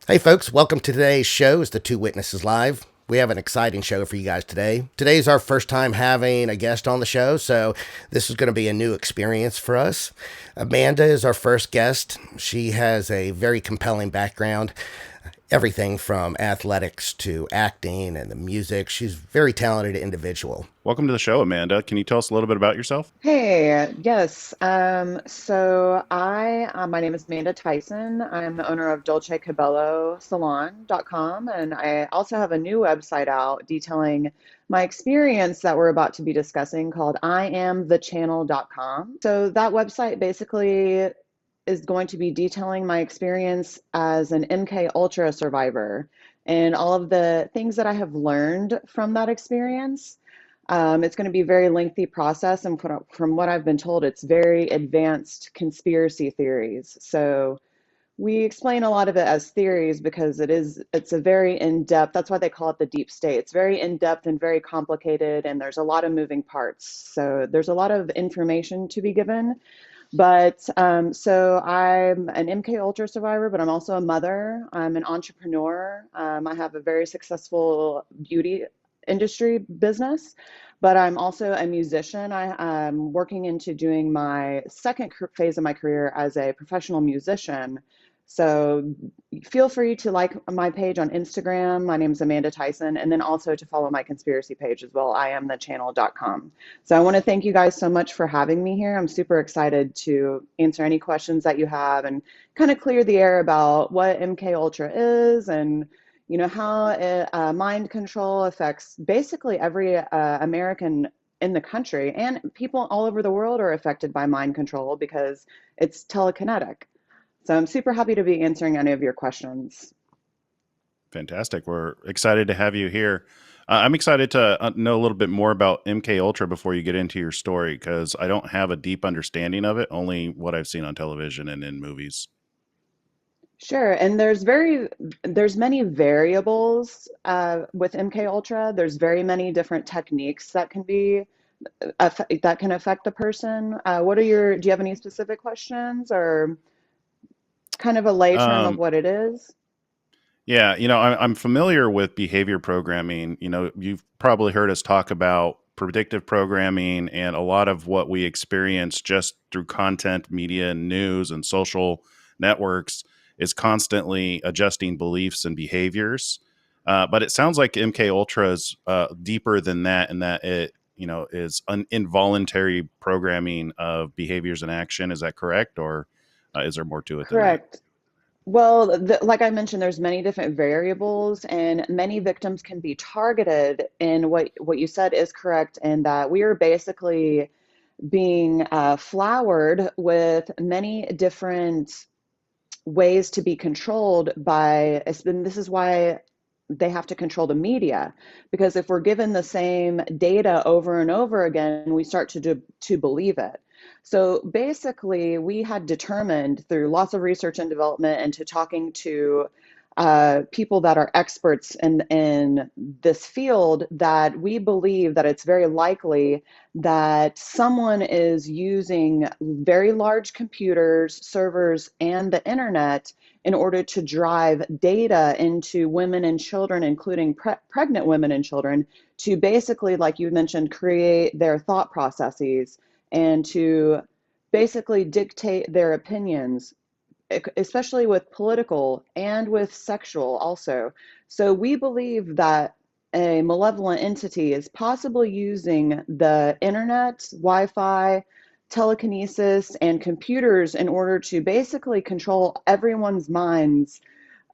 Hey, folks, welcome to today's show. It's the Two Witnesses Live. We have an exciting show for you guys today. Today's our first time having a guest on the show, so this is going to be a new experience for us. Amanda is our first guest. She has a very compelling background, everything from athletics to acting and the music. She's a very talented individual. Welcome to the show, Amanda. Can you tell us a little bit about yourself? Hey, yes. My name is Amanda Tyson. I'm the owner of dolcecabellosalon.com, and I also have a new website out detailing my experience that we're about to be discussing called IamTheChannel.com. So that website basically is going to be detailing my experience as an MK Ultra survivor and all of the things that I have learned from that experience. It's going to be a very lengthy process, and from what I've been told, it's very advanced conspiracy theories. So we explain a lot of it as theories because it's a very in-depth, that's why they call it the deep state. It's very in-depth and very complicated, and there's a lot of moving parts. So there's a lot of information to be given. So I'm an MK Ultra survivor, but I'm also a mother. I'm an entrepreneur. I have a very successful beauty industry business, but I'm also a musician. I'm working into doing my second phase of my career as a professional musician. So feel free to like my page on Instagram. My name is Amanda Tyson, and then also to follow my conspiracy page as well. I am thechannel.com. So I want to thank you guys so much for having me here. I'm super excited to answer any questions that you have and kind of clear the air about what MK Ultra is and how mind control affects basically every American in the country, and people all over the world are affected by mind control because it's telekinetic. So I'm super happy to be answering any of your questions. Fantastic. We're excited to have you here. I'm excited to know a little bit more about MK Ultra before you get into your story because I don't have a deep understanding of it, only what I've seen on television and in movies. Sure, and there's many variables with MK Ultra. There's very many different techniques that can be that can affect a person. Do you have any specific questions or kind of a lay term of Um, what it is? yeah, I'm familiar with behavior programming. You've probably heard us talk about predictive programming and a lot of what we experience just through content, media, and news and social networks is constantly adjusting beliefs and behaviors. But it sounds like MK Ultra is deeper than that, and that it is an involuntary programming of behaviors and action. Is that correct, or is there more to it than that? Correct. Well, like I mentioned, there's many different variables, and many victims can be targeted. And what you said is correct in that we are basically being flowered with many different ways to be controlled by, and this is why they have to control the media, because if we're given the same data over and over again, we start to believe it. So basically, we had determined through lots of research and development and to talking to people that are experts in this field that we believe that it's very likely that someone is using very large computers, servers, and the internet in order to drive data into women and children, including pregnant women and children, to basically, like you mentioned, create their thought processes and to basically dictate their opinions, especially with political and with sexual also. So we believe that a malevolent entity is possibly using the internet, Wi-Fi, telekinesis, and computers in order to basically control everyone's minds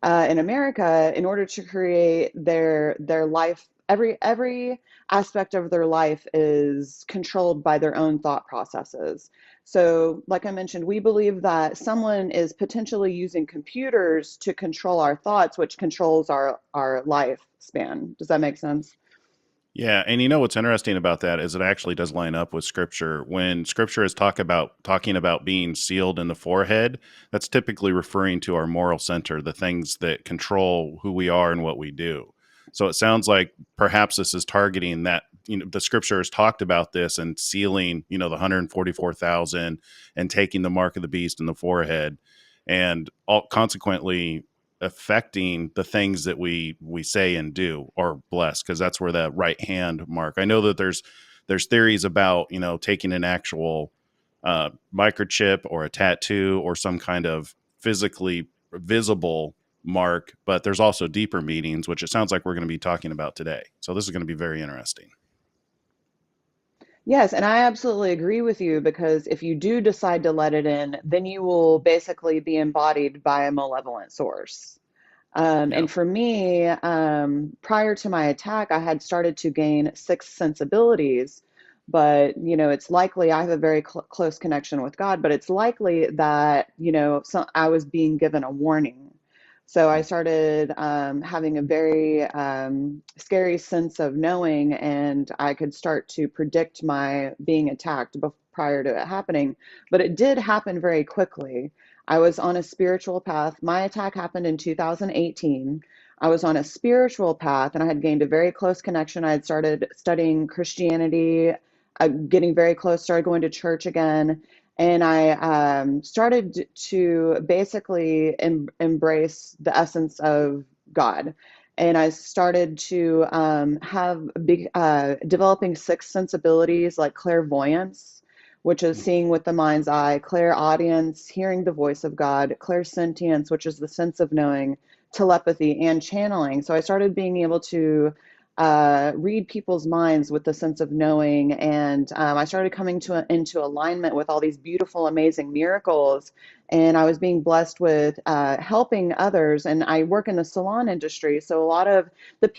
in America in order to create their life. Every aspect of their life is controlled by their own thought processes. So, like I mentioned, we believe that someone is potentially using computers to control our thoughts, which controls our lifespan. Does that make sense? Yeah, and what's interesting about that is it actually does line up with scripture. When scripture is talking about being sealed in the forehead, that's typically referring to our moral center, the things that control who we are and what we do. So it sounds like perhaps this is targeting that, the scripture has talked about this and sealing, the 144,000 and taking the mark of the beast in the forehead. And consequently, affecting the things that we say and do, or bless, because that's where that right hand mark. I know that there's theories about, taking an actual microchip or a tattoo or some kind of physically visible mark, but there's also deeper meanings, which it sounds like we're going to be talking about today. So this is going to be very interesting. Yes, and I absolutely agree with you because if you do decide to let it in, then you will basically be embodied by a malevolent source. Yeah. And for me, prior to my attack, I had started to gain sixth sensibilities. But, it's likely I have a very close connection with God, but it's likely that, I was being given a warning. So I started having a very scary sense of knowing, and I could start to predict my being attacked prior to it happening. But it did happen very quickly. I was on a spiritual path. My attack happened in 2018. I was on a spiritual path and I had gained a very close connection. I had started studying Christianity, getting very close, started going to church again. And I started to basically embrace the essence of God. And I started to have big, developing sixth sensibilities like clairvoyance, which is seeing with the mind's eye, clairaudience, hearing the voice of God, clairsentience, which is the sense of knowing, telepathy, and channeling. So I started being able to read people's minds with the sense of knowing, and I started coming into alignment with all these beautiful, amazing miracles. And I was being blessed with helping others. And I work in the salon industry, so a lot of the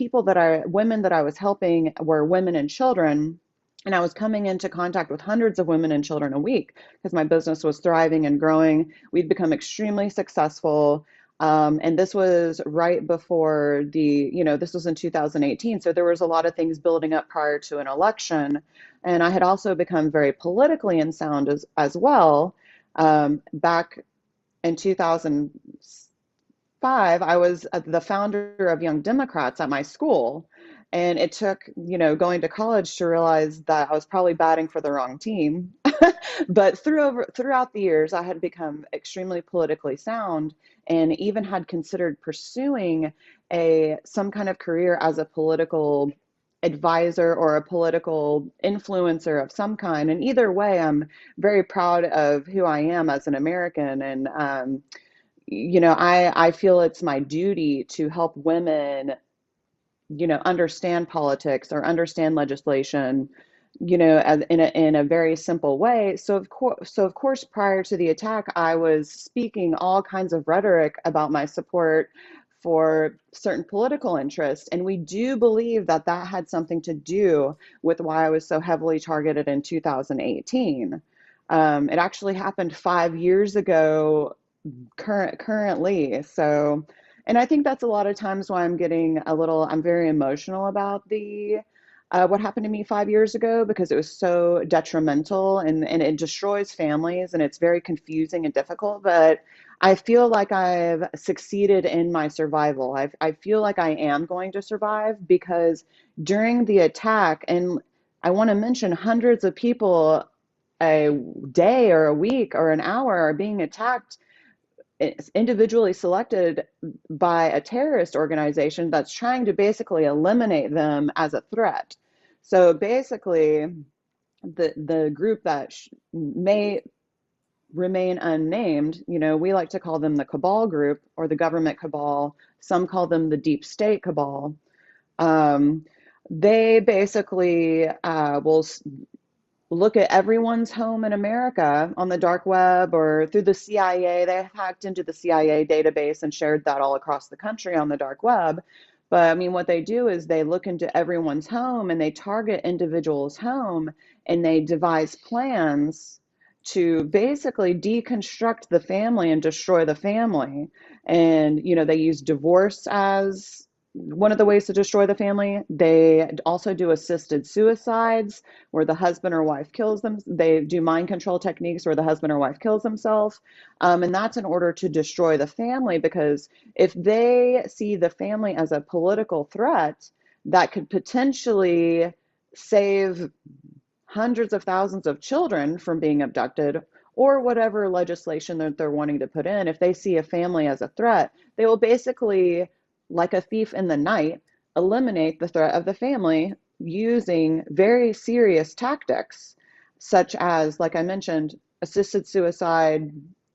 women that I was helping were women and children. And I was coming into contact with hundreds of women and children a week because my business was thriving and growing. We'd become extremely successful. And this was right before this was in 2018. So there was a lot of things building up prior to an election. And I had also become very politically unsound as well. Back in 2005, I was the founder of Young Democrats at my school. And it took, going to college to realize that I was probably batting for the wrong team. But throughout the years, I had become extremely politically sound and even had considered pursuing some kind of career as a political advisor or a political influencer of some kind. And either way, I'm very proud of who I am as an American. And I feel it's my duty to help women understand politics or understand legislation, in a very simple way. So of course, prior to the attack, I was speaking all kinds of rhetoric about my support for certain political interests, and we do believe that that had something to do with why I was so heavily targeted in 2018. It actually happened 5 years ago currently. So, and I think that's a lot of times why I'm very emotional about the what happened to me 5 years ago, because it was so detrimental, and it destroys families, and it's very confusing and difficult. But I feel like I've succeeded in my survival. I feel like I am going to survive because during the attack, and I want to mention hundreds of people a day or a week or an hour are being attacked, individually selected by a terrorist organization that's trying to basically eliminate them as a threat. So basically, the group that may remain unnamed, we like to call them the cabal group or the government cabal. Some call them the deep state cabal. Um, they basically will look at everyone's home in America on the dark web or through the CIA. They hacked into the CIA database and shared that all across the country on the dark web. But I mean, what they do is they look into everyone's home and they target individuals' home, and they devise plans to basically deconstruct the family and destroy the family. And, they use divorce as one of the ways to destroy the family. They also do assisted suicides where the husband or wife kills them. They do mind control techniques where the husband or wife kills themselves. And that's in order to destroy the family, because if they see the family as a political threat that could potentially save hundreds of thousands of children from being abducted, or whatever legislation that they're wanting to put in. If they see a family as a threat, they will basically, like a thief in the night, eliminate the threat of the family using very serious tactics, such as, like I mentioned, assisted suicide,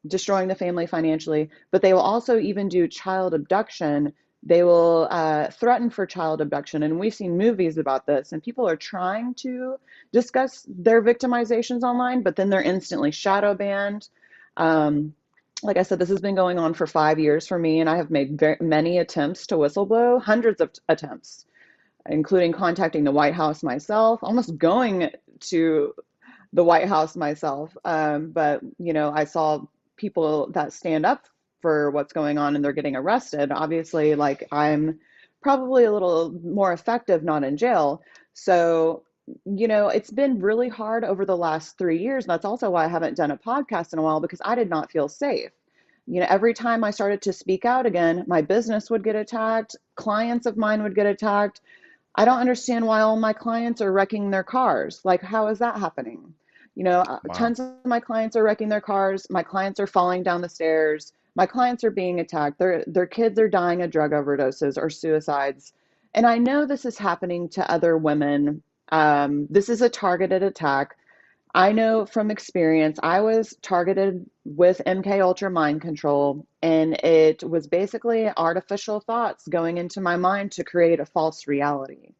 destroying the family financially, but they will also even do child abduction. They will threaten for child abduction. And we've seen movies about this, and people are trying to discuss their victimizations online, but then they're instantly shadow banned. Um, like I said, this has been going on for 5 years for me, and I have made many attempts to whistleblow, hundreds of attempts, including contacting the White House myself, almost going to the White House myself. But, I saw people that stand up for what's going on and they're getting arrested. Obviously, like, I'm probably a little more effective not in jail. So, it's been really hard over the last 3 years. And that's also why I haven't done a podcast in a while, because I did not feel safe. Every time I started to speak out again, my business would get attacked, clients of mine would get attacked. I don't understand why all my clients are wrecking their cars. Like, how is that happening? Wow. Tons of my clients are wrecking their cars. My clients are falling down the stairs. My clients are being attacked. Their kids are dying of drug overdoses or suicides. And I know this is happening to other women. This is a targeted attack. I know from experience, I was targeted with MK Ultra mind control, and it was basically artificial thoughts going into my mind to create a false reality.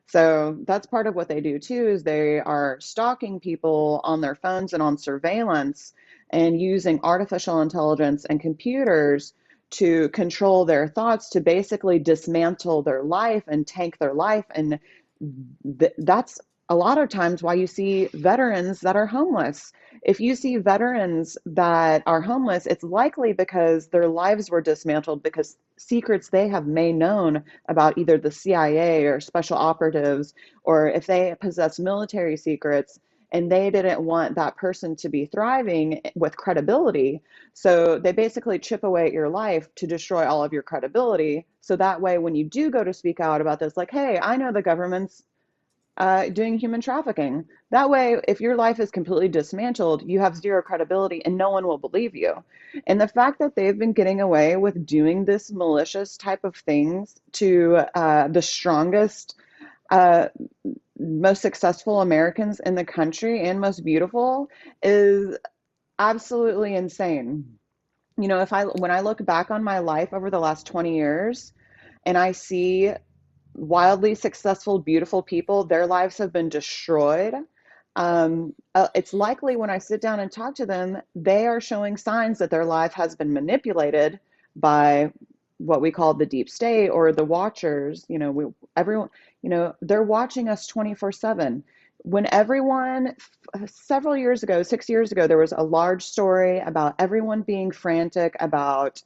So that's part of what they do too, is they are stalking people on their phones and on surveillance and using artificial intelligence and computers to control their thoughts, to basically dismantle their life and tank their life. And that's a lot of times why you see veterans that are homeless. If you see veterans that are homeless, it's likely because their lives were dismantled, because secrets they have made known about either the CIA or special operatives, or if they possess military secrets and they didn't want that person to be thriving with credibility. So they basically chip away at your life to destroy all of your credibility. So that way, when you do go to speak out about this, like, hey, I know the government's doing human trafficking. That way, if your life is completely dismantled, you have zero credibility and no one will believe you. And the fact that they've been getting away with doing this malicious type of things to the strongest, uh, most successful Americans in the country and most beautiful is absolutely insane. If when I look back on my life over the last 20 years and I see wildly successful, beautiful people, their lives have been destroyed. It's likely when I sit down and talk to them, they are showing signs that their life has been manipulated by what we call the deep state or the watchers. Everyone, they're watching us 24/7. When everyone, several years ago, 6 years ago, there was a large story about everyone being frantic about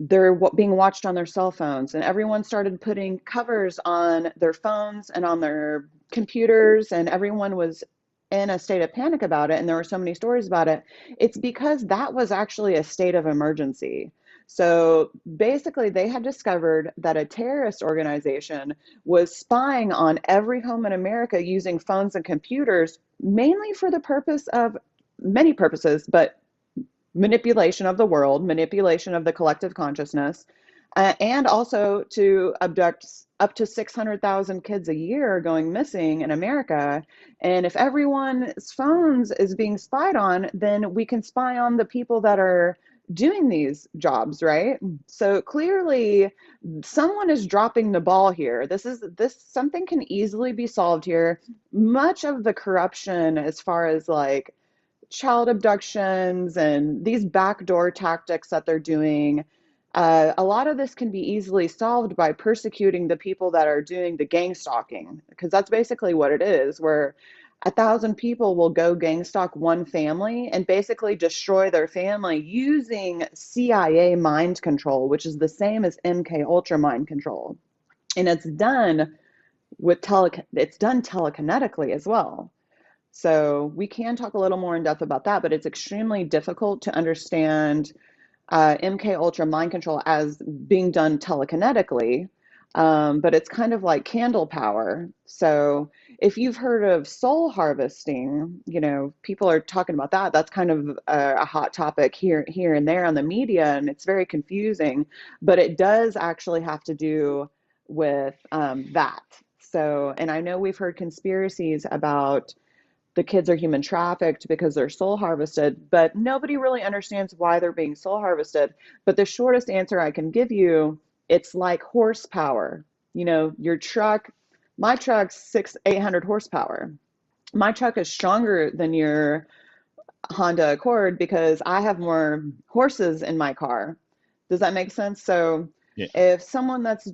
they're being watched on their cell phones, and everyone started putting covers on their phones and on their computers, and everyone was in a state of panic about it, and there were so many stories about it. It's because that was actually a state of emergency. So basically, they had discovered that a terrorist organization was spying on every home in America using phones and computers, mainly for the purpose of many purposes, but manipulation of the world, manipulation of the collective consciousness, and also to abduct up to 600,000 kids a year going missing in America. And if everyone's phones is being spied on, then we can spy on the people that are doing these jobs, right? So clearly someone is dropping the ball here. This something can easily be solved here. Much of the corruption as far as like child abductions and these backdoor tactics that they're doing, a lot of this can be easily solved by persecuting the people that are doing the gang stalking, because that's basically what it is, where 1,000 people will go gang stalk one family and basically destroy their family using CIA mind control, which is the same as MK Ultra mind control. And it's done it's done telekinetically as well. So we can talk a little more in depth about that, but it's extremely difficult to understand MK Ultra mind control as being done telekinetically. But it's kind of like candle power. So if you've heard of soul harvesting, people are talking about that. That's kind of a hot topic here and there on the media, and it's very confusing. But it does actually have to do with that. So, and I know we've heard conspiracies about the kids are human trafficked because they're soul harvested, but nobody really understands why they're being soul harvested. But the shortest answer I can give you, it's like horsepower. Your truck, my truck's 800 horsepower. My truck is stronger than your Honda Accord because I have more horses in my car. Does that make sense? So Yeah. if someone that's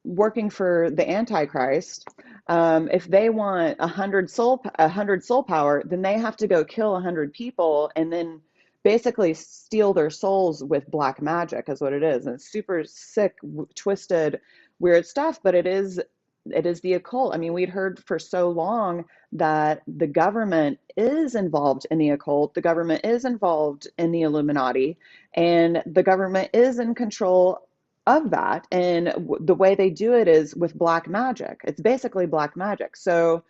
working for the Antichrist, if they want a hundred soul power, then they have to go kill 100 people and then basically steal their souls with black magic, is what it is. And it's super sick, twisted, weird stuff. But it is the occult. I mean, we'd heard for so long that the government is involved in the occult, the government is involved in the Illuminati, and the government is in control of that. And the way they do it is with black magic. It's basically black magic. So,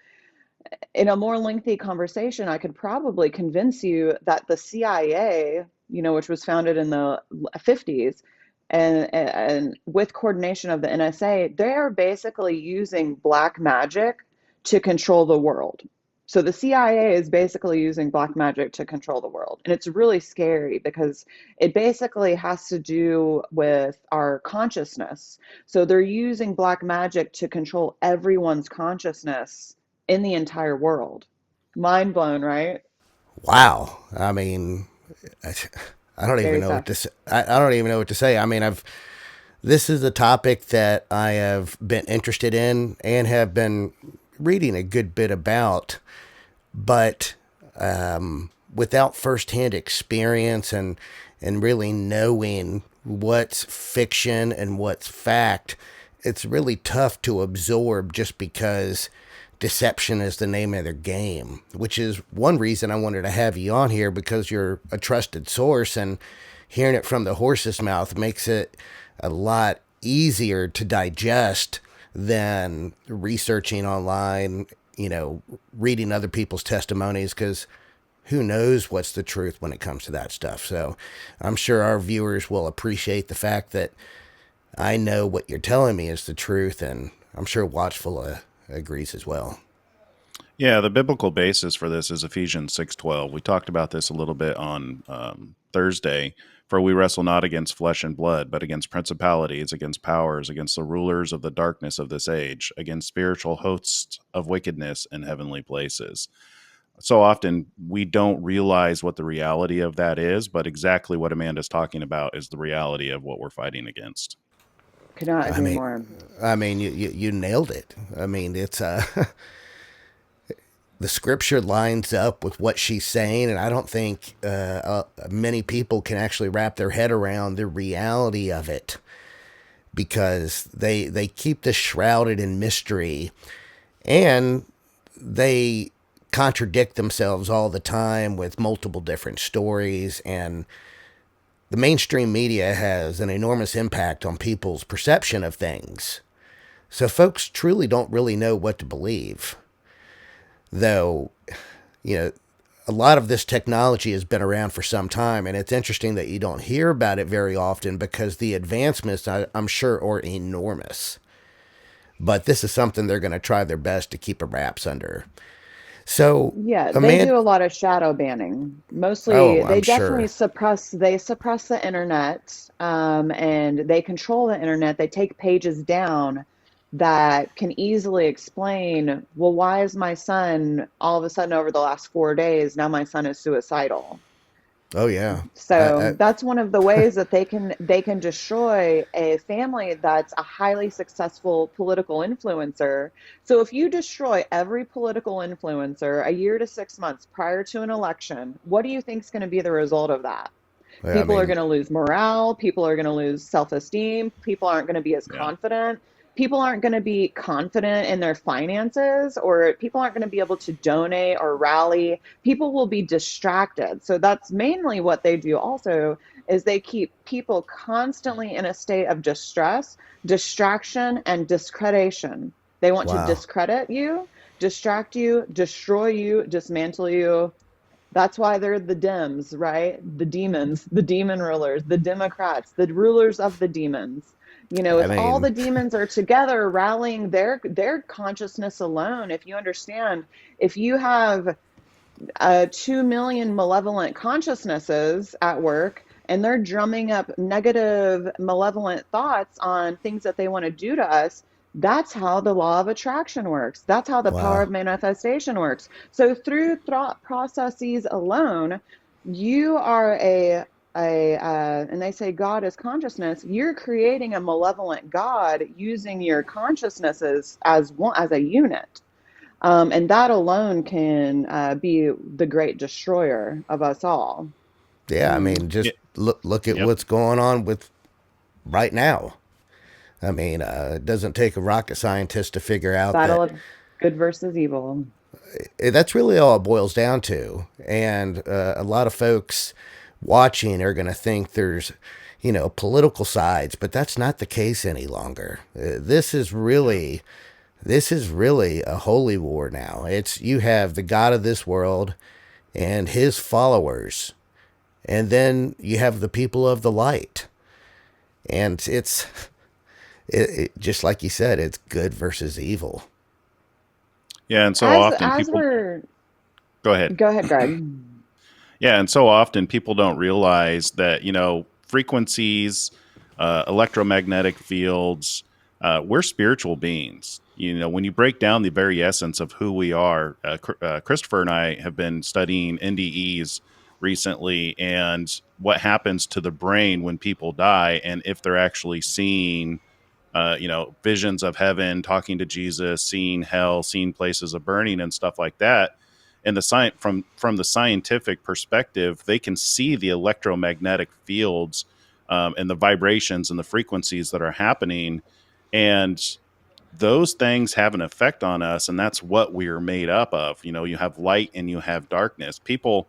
in a more lengthy conversation, I could probably convince you that the CIA, which was founded in the 50s, and with coordination of the NSA, they are basically using black magic to control the world. So the CIA is basically using black magic to control the world. And it's really scary because it basically has to do with our consciousness. So they're using black magic to control everyone's consciousness in the entire world. Mind blown, right? Wow. I mean, I don't even Scary know what stuff. to say. I don't even know what to say. I mean, this is a topic that I have been interested in and have been reading a good bit about, but without firsthand experience and really knowing what's fiction and what's fact, it's really tough to absorb just because deception is the name of their game, which is one reason I wanted to have you on here, because you're a trusted source, and hearing it from the horse's mouth makes it a lot easier to digest than researching online, reading other people's testimonies, because who knows what's the truth when it comes to that stuff. So I'm sure our viewers will appreciate the fact that I know what you're telling me is the truth, and I'm sure Watchful agrees as well. Yeah, the biblical basis for this is Ephesians 6:12. We talked about this a little bit on Thursday. For we wrestle not against flesh and blood, but against principalities, against powers, against the rulers of the darkness of this age, against spiritual hosts of wickedness in heavenly places. So often we don't realize what the reality of that is, but exactly what Amanda's talking about is the reality of what we're fighting against. Could not I agree mean, more. you nailed it. I mean, it's the scripture lines up with what she's saying, and I don't think many people can actually wrap their head around the reality of it, because they keep this shrouded in mystery, and they contradict themselves all the time with multiple different stories. And the mainstream media has an enormous impact on people's perception of things. So folks truly don't really know what to believe. Though, a lot of this technology has been around for some time, and it's interesting that you don't hear about it very often because the advancements, I'm sure, are enormous. But this is something they're going to try their best to keep a wraps under. So, Yeah, they Amanda, do a lot of shadow banning. oh, Mostly, I'm they definitely sure. suppress the internet, and they control the internet. They take pages down that can easily explain, well, why is my son all of a sudden over the last 4 days, now my son is suicidal? Oh, yeah. So that's one of the ways that they can destroy a family that's a highly successful political influencer. So if you destroy every political influencer a year to 6 months prior to an election, what do you think is going to be the result of that? I People are mean, going to lose morale. People are going to lose self-esteem. People aren't going to be as Yeah. confident. People aren't going to be confident in their finances, or people aren't going to be able to donate or rally. People will be distracted. So that's mainly what they do also, is they keep people constantly in a state of distress, distraction, and discreditation. They want to Wow. discredit you, distract you, destroy you, dismantle you. That's why they're the Dems, right? The demons, the demon rulers, the Democrats, the rulers of the demons. I If all mean, the demons are together rallying their consciousness alone, if you understand, if you have 2 million malevolent consciousnesses at work and they're drumming up negative malevolent thoughts on things that they want to do to us, that's how the law of attraction works. That's how the power wow. of manifestation works. So through thought processes alone, you are and they say God is consciousness. You're creating a malevolent God using your consciousnesses as one, as a unit. And that alone can be the great destroyer of us all. Yeah, I mean, Yeah. just look at Yep. what's going on with right now. I mean, it doesn't take a rocket scientist to figure out Battle that of good versus evil. that's really all it boils down to. And a lot of folks watching are going to think there's, political sides, but that's not the case any longer. This is really a holy war now. It's you have the God of this world and his followers, and then you have the people of the light. And just like you said, it's good versus evil. Yeah, and so often As people we're go ahead. Go ahead, Greg. Yeah, and so often people don't realize that frequencies, electromagnetic fields, we're spiritual beings. When you break down the very essence of who we are, Christopher and I have been studying NDEs recently, and what happens to the brain when people die, and if they're actually seeing visions of heaven, talking to Jesus, seeing hell, seeing places of burning and stuff like that. And the science from the scientific perspective, they can see the electromagnetic fields and the vibrations and the frequencies that are happening, and those things have an effect on us, and that's what we're made up of. You have light and you have darkness. People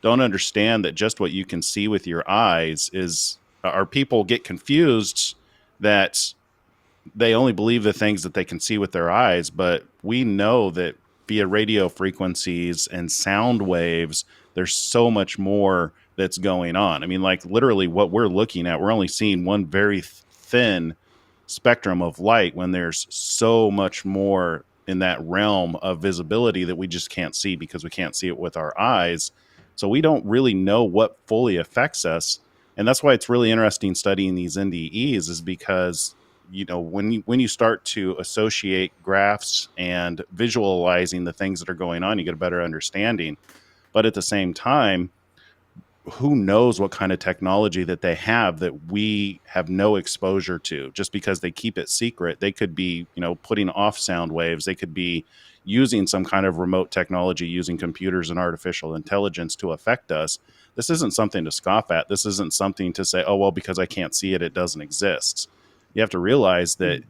don't understand that just what you can see with your eyes is, or people get confused that they only believe the things that they can see with their eyes, but we know that via radio frequencies and sound waves, there's so much more that's going on. I mean, like literally what we're looking at, we're only seeing one very thin spectrum of light when there's so much more in that realm of visibility that we just can't see because we can't see it with our eyes. So we don't really know what fully affects us. And that's why it's really interesting studying these NDEs, is because when you start to associate graphs and visualizing the things that are going on, you get a better understanding. But at the same time, who knows what kind of technology that they have that we have no exposure to? Just because they keep it secret, they could be putting off sound waves, they could be using some kind of remote technology, using computers and artificial intelligence to affect us. This isn't something to scoff at. This isn't something to say, oh well, because I can't see it, it doesn't exist. You have to realize that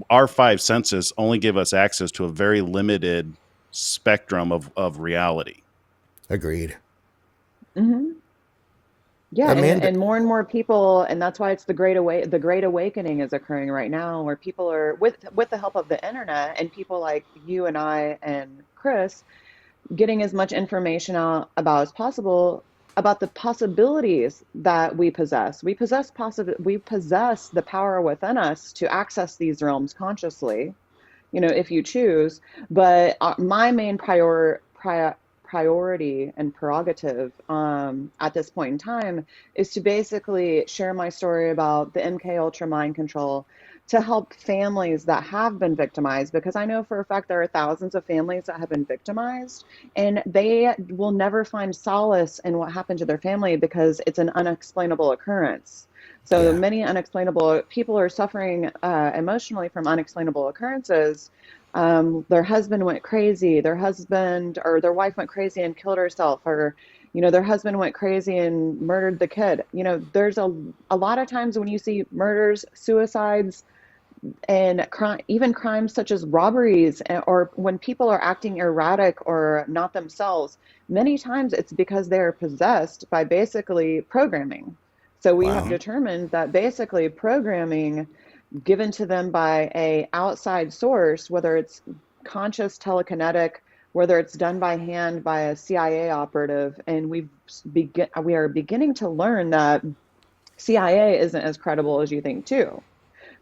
our five senses only give us access to a very limited spectrum of reality. Agreed. Hmm. Yeah, Amanda, and more people, and that's why it's the great awakening is occurring right now, where people are with the help of the internet and people like you and I and Chris getting as much information out about as possible about the possibilities that we possess. We possess the power within us to access these realms consciously, if you choose. But my main priority and prerogative at this point in time is to basically share my story about the MK Ultra mind control to help families that have been victimized, because I know for a fact there are thousands of families that have been victimized and they will never find solace in what happened to their family because it's an unexplainable occurrence. So yeah, many unexplainable people are suffering emotionally from unexplainable occurrences. Their husband went crazy, their husband or their wife went crazy and killed herself, or their husband went crazy and murdered the kid. There's a lot of times when you see murders, suicides, and even crimes such as robberies, or when people are acting erratic or not themselves, many times it's because they are possessed by basically programming. So we have Wow. determined that basically programming given to them by a outside source, whether it's conscious telekinetic, whether it's done by hand by a CIA operative, and we are beginning to learn that CIA isn't as credible as you think too.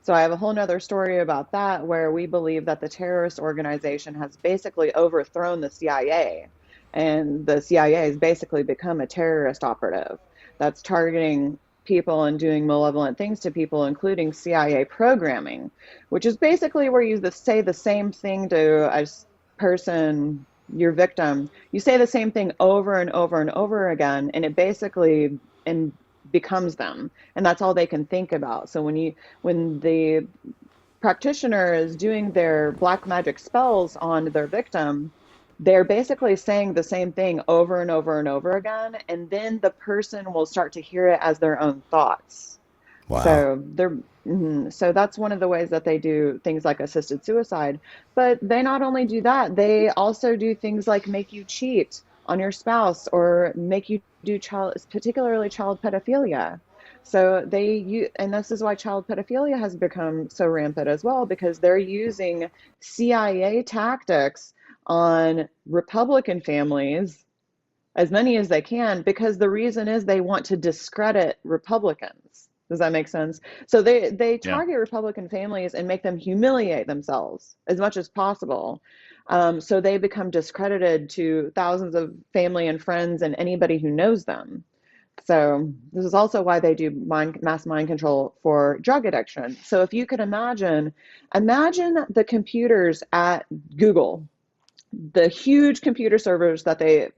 So I have a whole nother story about that where we believe that the terrorist organization has basically overthrown the CIA, and the CIA has basically become a terrorist operative that's targeting people and doing malevolent things to people, including CIA programming, which is basically where you say the same thing to a person, your victim. You say the same thing over and over and over again, and it basically and becomes them, and that's all they can think about. So when the practitioner is doing their black magic spells on their victim, they're basically saying the same thing over and over and over again, and then the person will start to hear it as their own thoughts. Wow. So so that's one of the ways that they do things like assisted suicide. But they not only do that, they also do things like make you cheat on your spouse or make you do particularly child pedophilia. So and this is why child pedophilia has become so rampant as well, because they're using CIA tactics on Republican families, as many as they can, because the reason is they want to discredit Republicans. Does that make sense? So they Yeah. target Republican families and make them humiliate themselves as much as possible. So they become discredited to thousands of family and friends and anybody who knows them. So this is also why they do mass mind control for drug addiction. So if you could imagine the computers at Google, the huge computer servers that they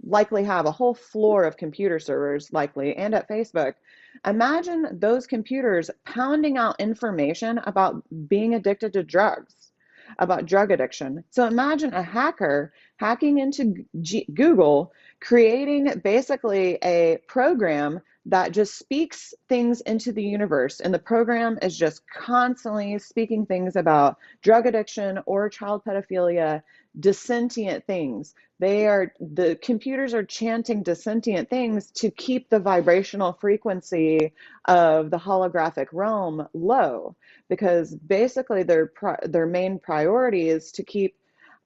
likely have, a whole floor of computer servers likely, and at Facebook. Imagine those computers pounding out information about being addicted to drugs, about drug addiction. So imagine a hacker hacking into Google, creating basically a program that just speaks things into the universe. And the program is just constantly speaking things about drug addiction or child pedophilia, dissentient things. The computers are chanting dissentient things to keep the vibrational frequency of the holographic realm low, because basically their main priority is to keep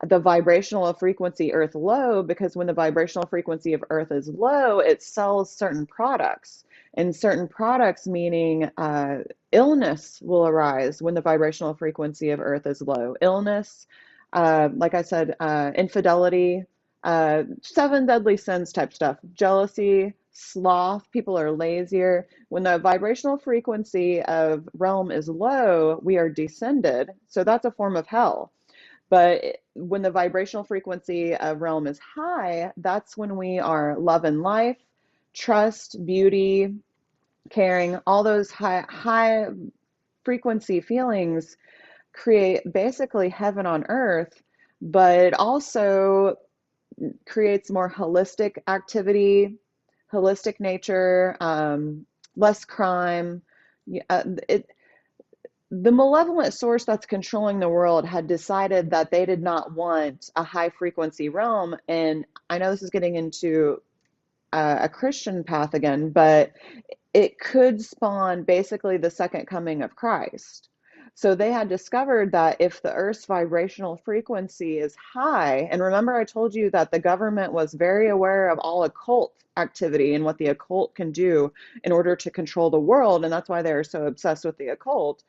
the vibrational frequency Earth low, because when the vibrational frequency of Earth is low, it sells certain products. And certain products, meaning illness, will arise when the vibrational frequency of Earth is low. Illness, like I said, infidelity, seven deadly sins type stuff, jealousy, sloth. People are lazier. When the vibrational frequency of realm is low, we are descended. So that's a form of hell. But when the vibrational frequency of realm is high, that's when we are love and life, trust, beauty, caring. All those high frequency feelings create basically heaven on earth, but also creates more holistic activity, holistic nature, less crime. It The malevolent source that's controlling the world had decided that they did not want a high frequency realm. And I know this is getting into a Christian path again, but it could spawn basically the second coming of Christ. So they had discovered that if the Earth's vibrational frequency is high, and remember I told you that the government was very aware of all occult activity and what the occult can do in order to control the world, and that's why they're so obsessed with the occult,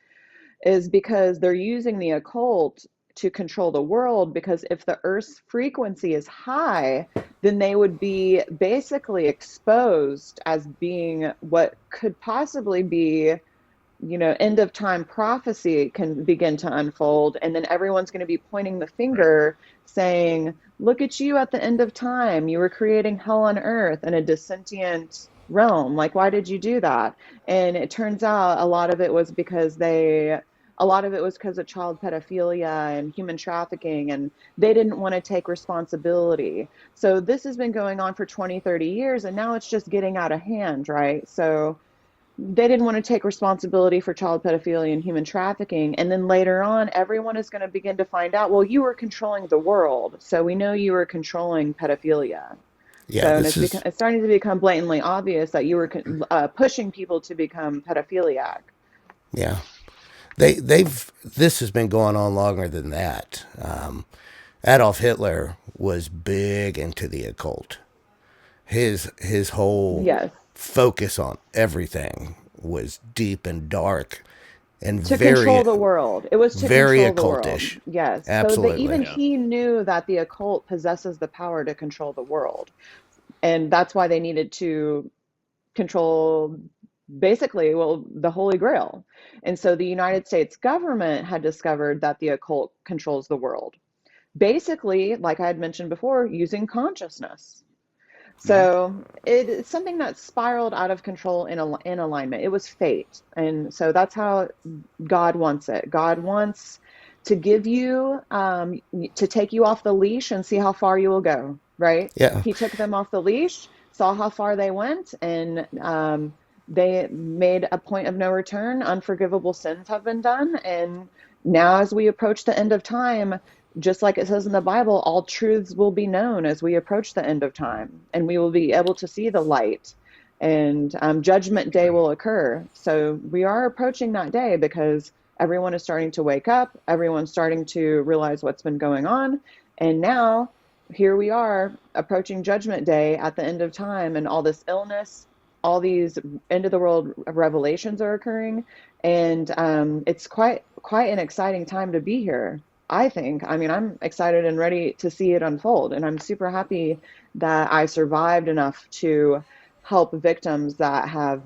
is because they're using the occult to control the world. Because if the Earth's frequency is high, then they would be basically exposed as being what could possibly be, end of time prophecy can begin to unfold. And then everyone's going to be pointing the Right. finger saying, look at you at the end of time. You were creating hell on earth in a dissentient realm. Like, why did you do that? And it turns out a lot of it was because of child pedophilia and human trafficking, and they didn't want to take responsibility. So this has been going on for 20, 30 years, and now it's just getting out of hand, right? So they didn't want to take responsibility for child pedophilia and human trafficking. And then later on, everyone is going to begin to find out, well, you were controlling the world. So we know you were controlling pedophilia. Yeah, So, and this is it's starting to become blatantly obvious that you were pushing people to become pedophiliac. yeah. They've this has been going on longer than that. Adolf Hitler was big into the occult. His whole Yes. focus on everything was deep and dark and To control very the world. It was to very control the world. occultish. Yes. So that Absolutely. even Yeah. he knew that the occult possesses the power to control the world. And that's why they needed to control basically, well, the Holy Grail. And so the United States government had discovered that the occult controls the world. Basically, like I had mentioned before, using consciousness. Hmm. So it's something that spiraled out of control in alignment. It was fate. And so that's how God wants it. God wants to give you, to take you off the leash and see how far you will go, right? Yeah. He took them off the leash, saw how far they went, and they made a point of no return. Unforgivable sins have been done. And now, as we approach the end of time, just like it says in the Bible, all truths will be known as we approach the end of time, and we will be able to see the light, and judgment day will occur. So we are approaching that day because everyone is starting to wake up, everyone's starting to realize what's been going on, and now here we are approaching judgment day at the end of time, and all this illness, all these end of the world revelations are occurring, and it's quite an exciting time to be here. I think. I mean, I'm excited and ready to see it unfold, and I'm super happy that I survived enough to help victims that have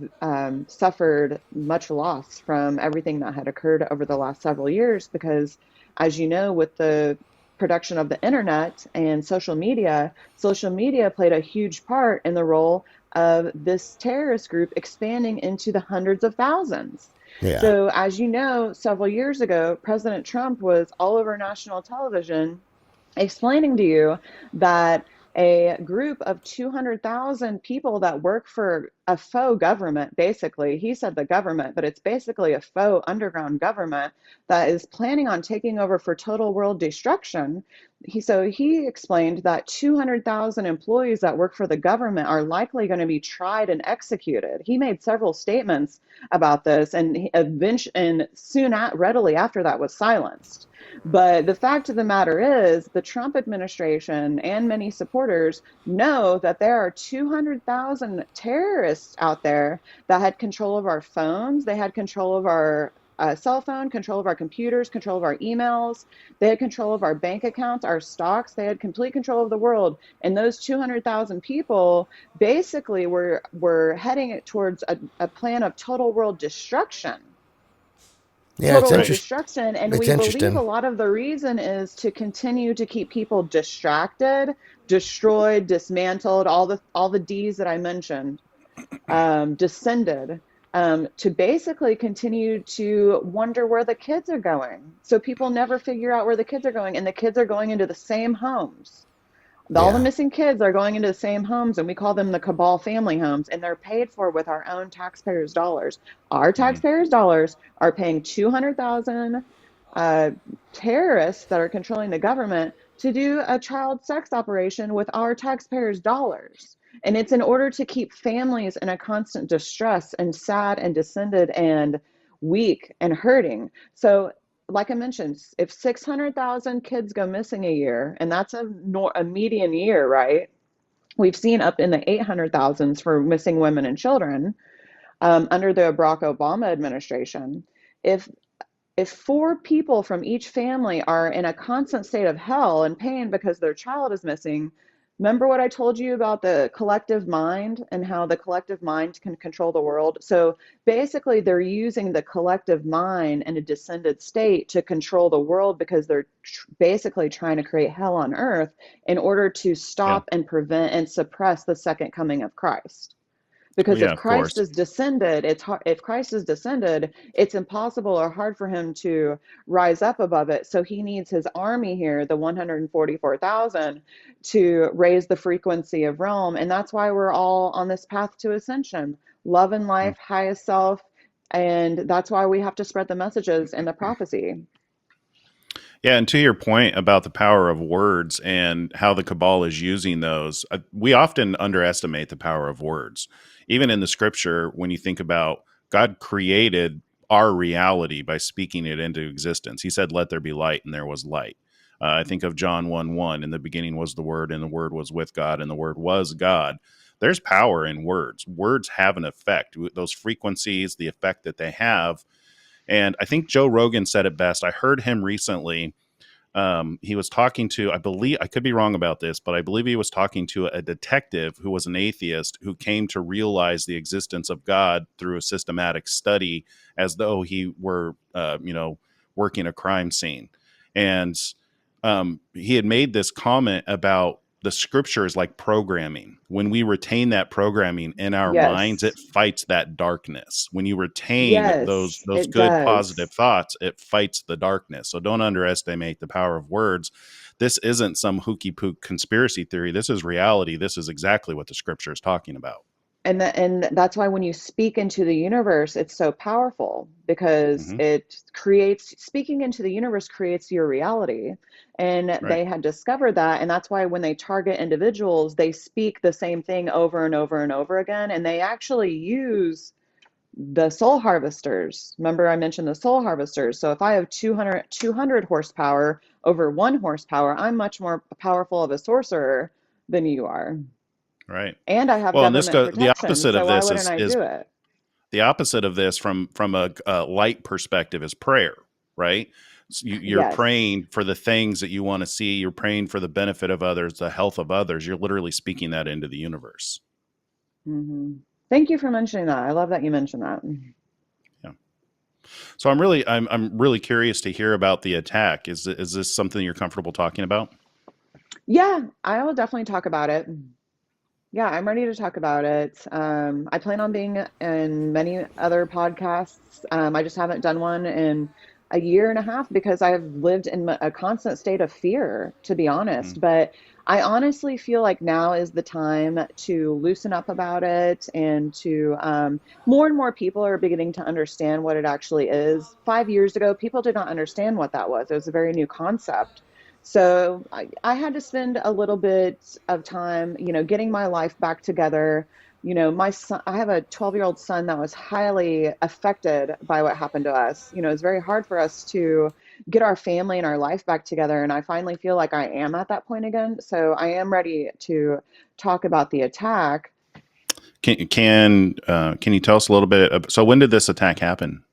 suffered much loss from everything that had occurred over the last several years. Because, as you know, with the production of the internet and social media played a huge part in the role of this terrorist group expanding into the hundreds of thousands. Yeah. So, as you know, several years ago, President Trump was all over national television explaining to you that a group of 200,000 people that work for a faux government, basically, he said the government, but it's basically a faux underground government that is planning on taking over for total world destruction. He explained that 200,000 employees that work for the government are likely going to be tried and executed. He made several statements about this, and readily after that was silenced. But the fact of the matter is, the Trump administration and many supporters know that there are 200,000 terrorists out there that had control of our phones. They had control of our cell phone, control of our computers, control of our emails. They had control of our bank accounts, our stocks. They had complete control of the world. And those 200,000 people basically were heading towards a plan of total world destruction. Yeah, Total world Right. destruction. And it's we believe a interesting. lot of the reason is to continue to keep people distracted, destroyed, dismantled, all the D's that I mentioned, descended, to basically continue to wonder where the kids are going. So people never figure out where the kids are going, and the kids are going into the same homes. All the Yeah. missing kids are going into the same homes, and we call them the cabal family homes, and they're paid for with our own taxpayers' dollars. Our Mm. taxpayers' dollars are paying 200,000 uh, terrorists that are controlling the government to do a child sex operation with our taxpayers' dollars. And it's in order to keep families in a constant distress and sad and descended and weak and hurting. So like I mentioned, if 600,000 kids go missing a year, and that's a median year, right? We've seen up in the 800,000s for missing women and children under the Barack Obama administration. If if four people from each family are in a constant state of hell and pain because their child is missing, remember what I told you about the collective mind and how the collective mind can control the world? So basically, they're using the collective mind in a descended state to control the world because they're basically trying to create hell on earth in order to Yeah. stop and prevent and suppress the second coming of Christ. Because Yeah, if of Christ course. is descended, it's hard, if Christ is descended, it's impossible or hard for him to rise up above it. So he needs his army here, the 144,000, to raise the frequency of realm. And that's why we're all on this path to ascension. Love and life, highest self. And that's why we have to spread the messages and the prophecy. Yeah, and to your point about the power of words and how the cabal is using those, we often underestimate the power of words. Even in the scripture, when you think about God created our reality by speaking it into existence, he said, "Let there be light," and there was light. I think of John 1 1, in the beginning was the Word, and the Word was with God, and the Word was God. There's power in words. Words have an effect. Those frequencies, the effect that they have. And I think Joe Rogan said it best. I heard him recently. He was talking to, I believe, I could be wrong about this, but I believe he was talking to a detective who was an atheist who came to realize the existence of God through a systematic study, as though he were, working a crime scene. And he had made this comment about the scriptures like programming. When we retain that programming in our minds, it Yes. fights that darkness. When you retain those Yes, those it good positive does. thoughts, it fights the darkness. So don't underestimate the power of words. This isn't some hooky pook conspiracy theory. This is reality. This is exactly what the scripture is talking about. And that's why when you speak into the universe, it's so powerful because Hmm. it creates, speaking into the universe creates your reality. And Right. they had discovered that. And that's why when they target individuals, they speak the same thing over and over and over again. And they actually use the soul harvesters. Remember, I mentioned the soul harvesters. So if I have 200 horsepower over 1 horsepower, I'm much more powerful of a sorcerer than you are. Right. And I have Well, and this government go the protection, opposite so of why this wouldn't is I is do it? the opposite of this from a light perspective is prayer, right? So you're Yes. praying for the things that you want to see. You're praying for the benefit of others, the health of others. You're literally speaking that into the universe. Hmm. Thank you for mentioning that. I love that you mentioned that. Yeah. So I'm really curious to hear about the attack. Is this something you're comfortable talking about? Yeah, I will definitely talk about it. Yeah, I'm ready to talk about it. I plan on being in many other podcasts. I just haven't done one in a year and a half because I've lived in a constant state of fear, to be honest. Mm, But I honestly feel like now is the time to loosen up about it and to more and more people are beginning to understand what it actually is. 5 years ago, people did not understand what that was. It was a very new concept. So I had to spend a little bit of time, getting my life back together. My son, I have a 12-year-old son that was highly affected by what happened to us. It's very hard for us to get our family and our life back together. And I finally feel like I am at that point again. So I am ready to talk about the attack. Can you tell us a little bit? So when did this attack happen?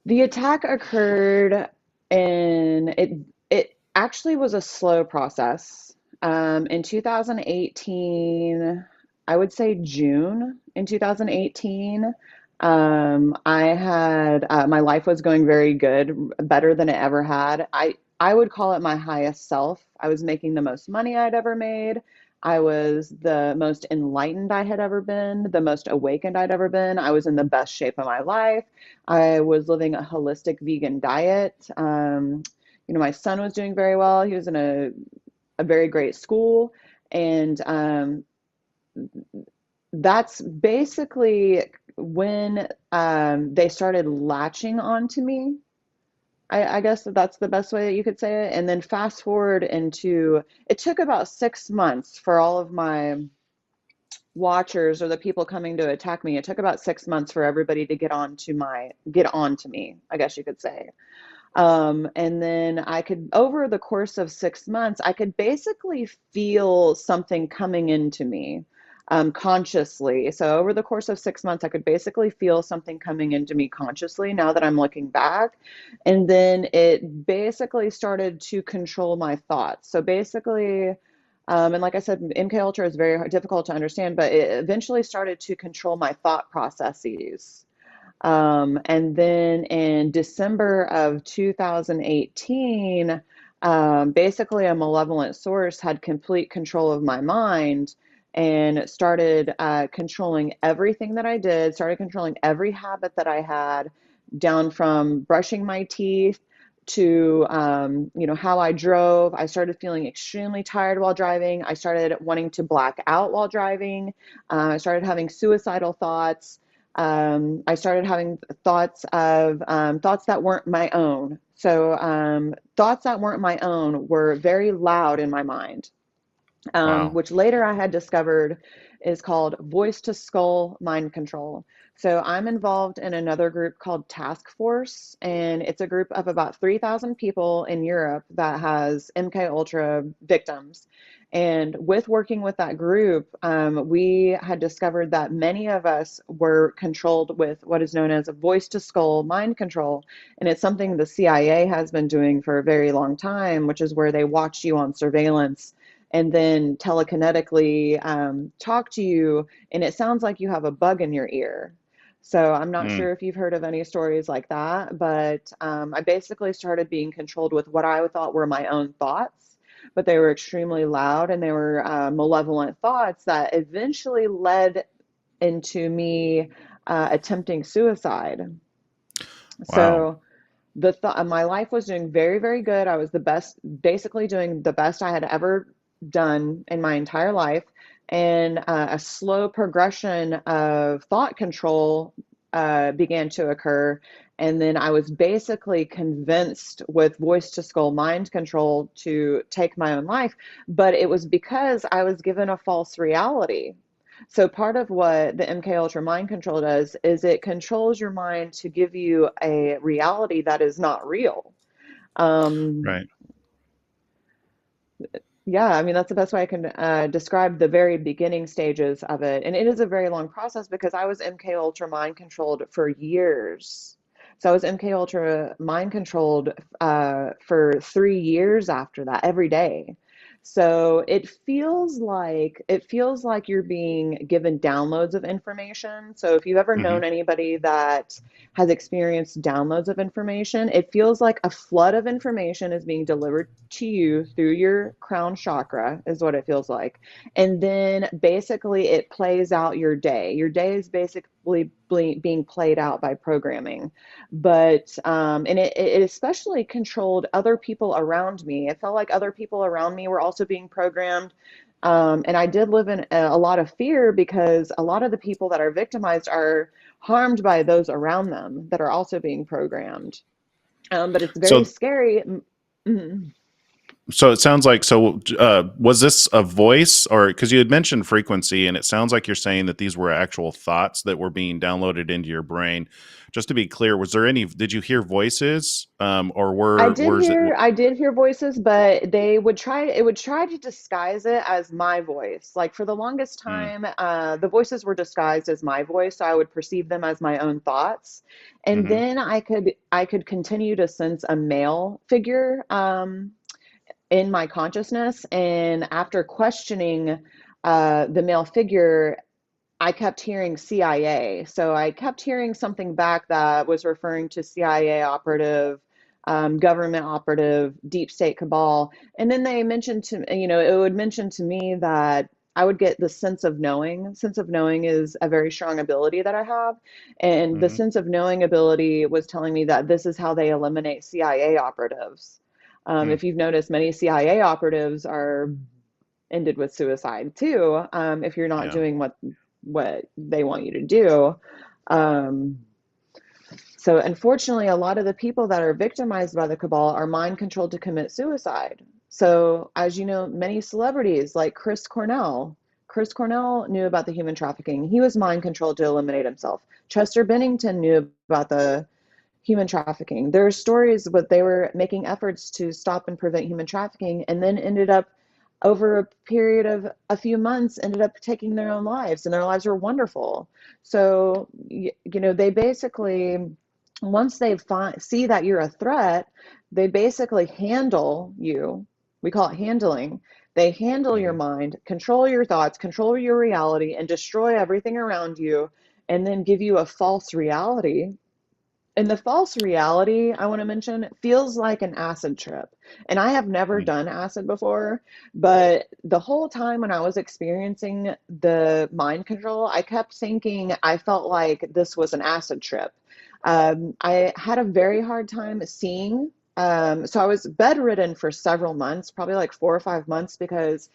The attack occurred in it actually was a slow process. In 2018, I would say June in 2018, I had my life was going very good, better than it ever had. I would call it my highest self. I was making the most money I'd ever made. I was the most enlightened I had ever been, the most awakened I'd ever been. I was in the best shape of my life. I was living a holistic vegan diet. My son was doing very well. He was in a very great school. And that's basically when they started latching onto me. I guess that's the best way that you could say it. And then fast forward into it took about 6 months for all of my watchers or the people coming to attack me. It took about 6 months for everybody to get on to me, I guess you could say. And then over the course of 6 months, I could basically feel something coming into me consciously. So over the course of 6 months, I could basically feel something coming into me consciously now that I'm looking back. And then it basically started to control my thoughts. So basically, and like I said, MK Ultra is very difficult to understand, but it eventually started to control my thought processes. And then in December of 2018, basically a malevolent source had complete control of my mind and started controlling everything that I did, started controlling every habit that I had, down from brushing my teeth to how I drove. I started feeling extremely tired while driving. I started wanting to black out while driving. I started having suicidal thoughts. I started having thoughts that weren't my own. So thoughts that weren't my own were very loud in my mind, Wow. which later I had discovered is called voice to skull mind control. So I'm involved in another group called Task Force, and it's a group of about 3,000 people in Europe that has MK Ultra victims. And with working with that group, we had discovered that many of us were controlled with what is known as a voice to skull mind control. And it's something the CIA has been doing for a very long time, which is where they watch you on surveillance and then telekinetically talk to you, and it sounds like you have a bug in your ear. So I'm not Mm, sure if you've heard of any stories like that, but I basically started being controlled with what I thought were my own thoughts, but they were extremely loud and they were malevolent thoughts that eventually led into me attempting suicide. wow. So my life was doing very, very good. I was the best, basically doing the best I had ever done in my entire life. And a slow progression of thought control began to occur. And then I was basically convinced with voice to skull mind control to take my own life. But it was because I was given a false reality. So part of what the MK Ultra mind control does is it controls your mind to give you a reality that is not real. Um, Right. yeah, I mean, that's the best way I can describe the very beginning stages of it. And it is a very long process because I was MK Ultra mind controlled for years. So I was MK Ultra mind controlled for 3 years after that, every day. So it feels like you're being given downloads of information. So if you've ever Hmm. known anybody that has experienced downloads of information, it feels like a flood of information is being delivered to you through your crown chakra, is what it feels like. And then basically it plays out your day. Your day is basically being played out by programming. And it especially controlled other people around me. It felt like other people around me were also being programmed. And I did live in a lot of fear because a lot of the people that are victimized are harmed by those around them that are also being programmed. But it's very So scary. Mhm. So it sounds like was this a voice or because you had mentioned frequency and it sounds like you're saying that these were actual thoughts that were being downloaded into your brain. Just to be clear, was there any did you hear voices or were it I did hear voices, but it would try to disguise it as my voice. Like for the longest mm, time, the voices were disguised as my voice, so I would perceive them as my own thoughts. And mhm, then I could continue to sense a male figure in my consciousness. And after questioning the male figure, I kept hearing CIA. So I kept hearing something back that was referring to CIA operative, government operative, deep state cabal. And then they mentioned it would mention to me that I would get the sense of knowing. Sense of knowing is a very strong ability that I have. And the mhm, sense of knowing ability was telling me that this is how they eliminate CIA operatives. mm, If you've noticed, many CIA operatives are ended with suicide too, if you're not yeah. doing what they want you to do. Um, so unfortunately, a lot of the people that are victimized by the cabal are mind controlled to commit suicide. So as you know, many celebrities like Chris Cornell knew about the human trafficking. He was mind controlled to eliminate himself. Chester Bennington knew about the human trafficking. There are stories but they were making efforts to stop and prevent human trafficking and then ended up over a period of a few months ended up taking their own lives and their lives were wonderful. So they basically once see that you're a threat, they basically handle you. We call it handling. They handle your Mhm, mind, control your thoughts, control your reality, and destroy everything around you, and then give you a false reality And the false reality I want to mention feels like an acid trip. And I have never Mm. done acid before, but the whole time when I was experiencing the mind control, I kept thinking I felt like this was an acid trip. I had a very hard time seeing. So I was bedridden for several months, probably like 4 or 5 months, because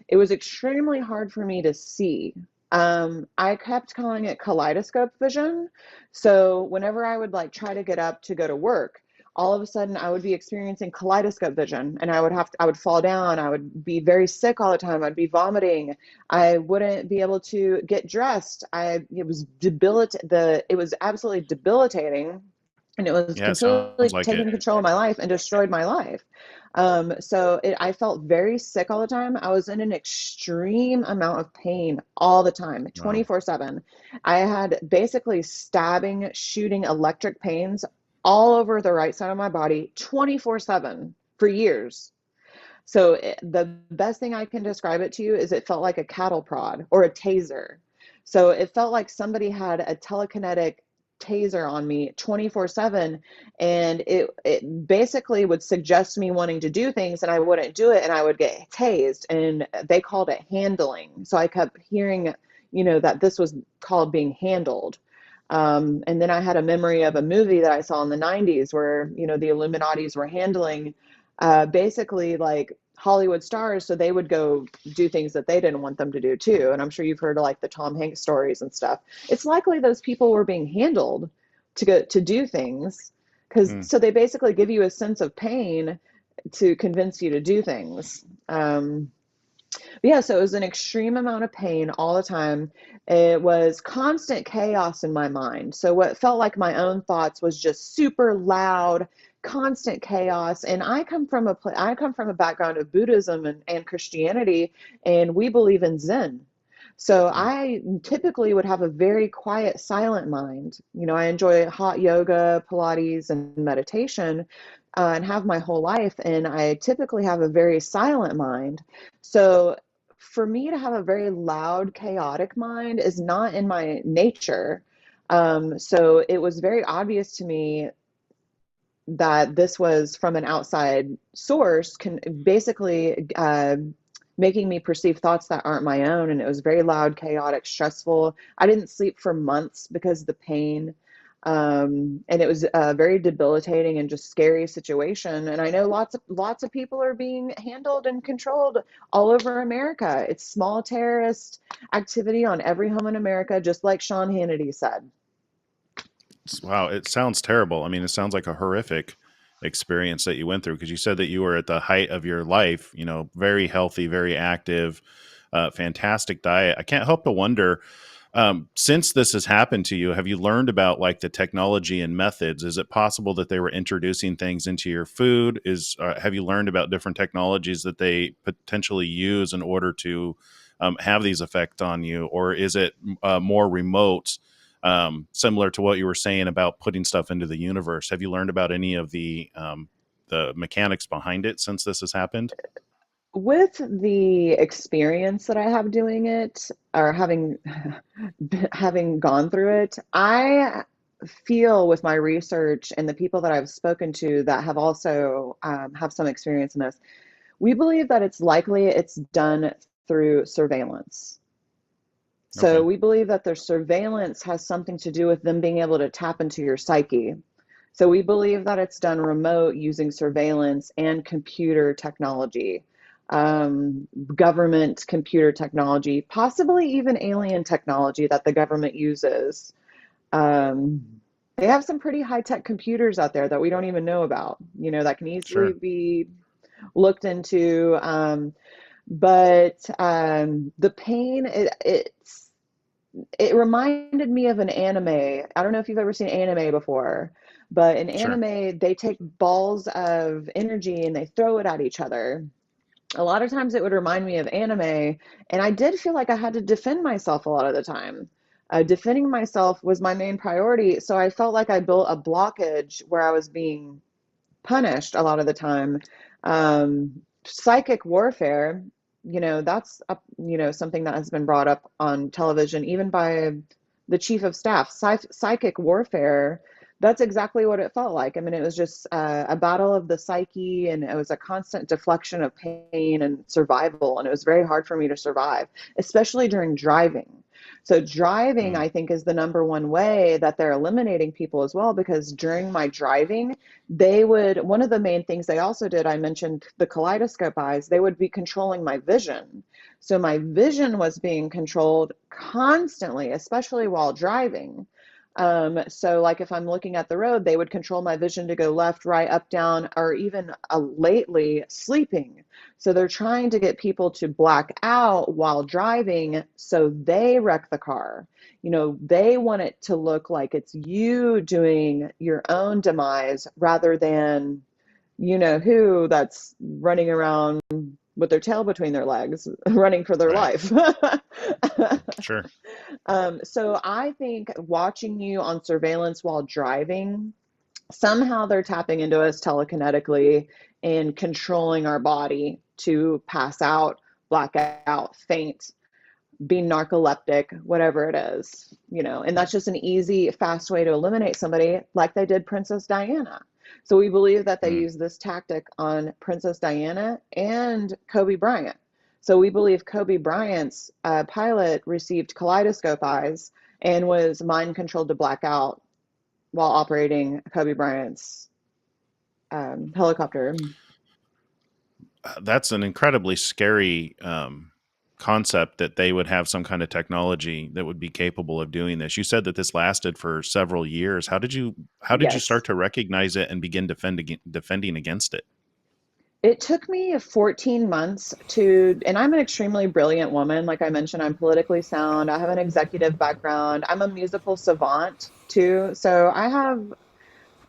it was extremely hard for me to see. I kept calling it kaleidoscope vision. So whenever I would like try to get up to go to work, all of a sudden I would be experiencing kaleidoscope vision, and I would fall down. I would be very sick all the time. I'd be vomiting. I wouldn't be able to get dressed. It was it was absolutely debilitating, and it was Yeah, it sounds completely like taking it. control of my life and destroyed my life. I felt very sick all the time. I was in an extreme amount of pain all the time, Wow. 24/7. I had basically stabbing, shooting electric pains all over the right side of my body, 24/7 for years. So the best thing I can describe it to you is it felt like a cattle prod or a taser. So it felt like somebody had a telekinetic taser on me 24/7, and it basically would suggest me wanting to do things and I wouldn't do it and I would get tased, and they called it handling. So I kept hearing, that this was called being handled. And then I had a memory of a movie that I saw in the 90s where, the Illuminatis were handling basically like Hollywood stars, so they would go do things that they didn't want them to do too. And I'm sure you've heard of like the Tom Hanks stories and stuff. It's likely those people were being handled to go to do things, because Mm. so they basically give you a sense of pain to convince you to do things. Yeah, so it was an extreme amount of pain all the time. It was constant chaos in my mind. So what felt like my own thoughts was just super loud, constant chaos. And I come from a background of Buddhism and Christianity, and we believe in Zen. So Mm. I typically would have a very quiet, silent mind. I enjoy hot yoga, Pilates, and meditation, and have my whole life. And I typically have a very silent mind. So for me to have a very loud, chaotic mind is not in my nature. So it was very obvious to me that this was from an outside source, can basically making me perceive thoughts that aren't my own. And it was very loud, chaotic, stressful. I didn't sleep for months because of the pain. And it was a very debilitating and just scary situation. And I know lots of people are being handled and controlled all over America. It's small terrorist activity on every home in America, just like Sean Hannity said. Wow, it sounds terrible. I mean, it sounds like a horrific experience that you went through because you said that you were at the height of your life, very healthy, very active, fantastic diet. I can't help but wonder, since this has happened to you, have you learned about like the technology and methods? Is it possible that they were introducing things into your food? Have you learned about different technologies that they potentially use in order to have these effects on you? Or is it more remote? Similar to what you were saying about putting stuff into the universe. Have you learned about any of the mechanics behind it since this has happened? With the experience that I have doing it, or having gone through it, I feel with my research and the people that I've spoken to that have also have some experience in this, we believe that it's likely it's done through surveillance. So Okay, we believe that their surveillance has something to do with them being able to tap into your psyche. So we believe that it's done remote using surveillance and computer technology, government computer technology, possibly even alien technology that the government uses. Um, they have some pretty high-tech computers out there that we don't even know about, that can easily sure, be looked into. But the pain, it reminded me of an anime. I don't know if you've ever seen anime before, but in sure. anime, they take balls of energy and they throw it at each other. A lot of times it would remind me of anime, and I did feel like I had to defend myself a lot of the time. Defending myself was my main priority, so I felt like I built a blockage where I was being punished a lot of the time. Psychic warfare, that's something that has been brought up on television, even by the chief of staff. Psychic warfare That's exactly what it felt like. I mean, it was just a battle of the psyche, and it was a constant deflection of pain and survival. And it was very hard for me to survive, especially during driving. So, driving, Mm, I think, is the number one way that they're eliminating people as well, because during my driving, one of the main things they also did, I mentioned the kaleidoscope eyes, they would be controlling my vision. So, my vision was being controlled constantly, especially while driving. So like if I'm looking at the road, they would control my vision to go left, right, up, down, or even lately sleeping. So they're trying to get people to black out while driving so they wreck the car. They want it to look like it's you doing your own demise rather than who that's running around with their tail between their legs, running for their right. life. Sure. So I think watching you on surveillance while driving, somehow they're tapping into us telekinetically and controlling our body to pass out, black out, faint, be narcoleptic, whatever it is, and that's just an easy, fast way to eliminate somebody like they did Princess Diana. So we believe that they Mm. use this tactic on Princess Diana and Kobe Bryant. So we believe Kobe Bryant's pilot received kaleidoscope eyes and was mind controlled to black out while operating Kobe Bryant's helicopter. That's an incredibly scary concept that they would have some kind of technology that would be capable of doing this. You said that this lasted for several years. How did you Yes. start to recognize it and begin defending against it? It took me 14 months and I'm an extremely brilliant woman. Like I mentioned, I'm politically sound. I have an executive background. I'm a musical savant too. So I have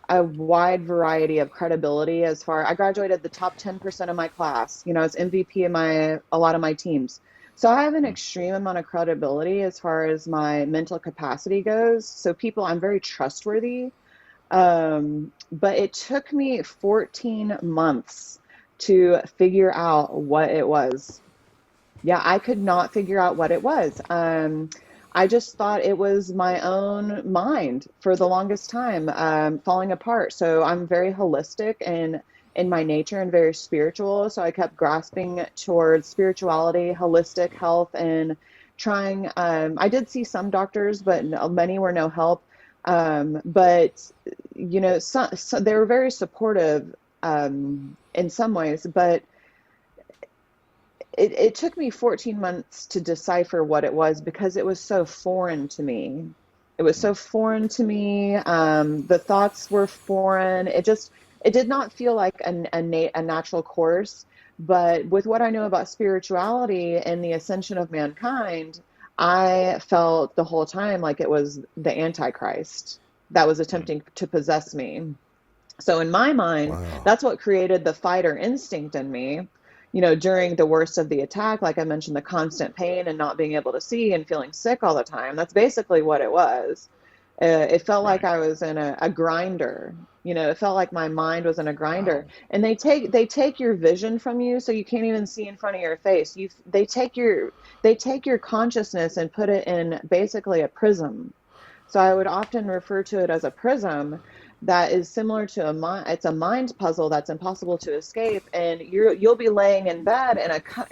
a wide variety of credibility I graduated the top 10% of my class. I was MVP in a lot of my teams. So I have an Mm. extreme amount of credibility as far as my mental capacity goes. So I'm very trustworthy. But it took me 14 months to figure out what it was. Yeah, I could not figure out what it was. I just thought it was my own mind for the longest time, falling apart. So I'm very holistic and in my nature and very spiritual. So I kept grasping towards spirituality, holistic health, and trying. I did see some doctors, but many were no help. But they were very supportive in some ways, but it took me 14 months to decipher what it was because it was so foreign to me. It was Mm. so foreign to me. The thoughts were foreign. It did not feel like a natural course. But with what I know about spirituality and the ascension of mankind, I felt the whole time like it was the Antichrist that was Mm. attempting to possess me. So in my mind, Wow. that's what created the fighter instinct in me. During the worst of the attack, like I mentioned, the constant pain and not being able to see and feeling sick all the time. That's basically what it was. It felt like Right. I was in a grinder. It felt like my mind was in a grinder. Wow. And they take your vision from you, so you can't even see in front of your face. They take your consciousness and put it in basically a prism. So I would often refer to it as a prism that is similar to it's a mind puzzle that's impossible to escape, and you'll be laying in bed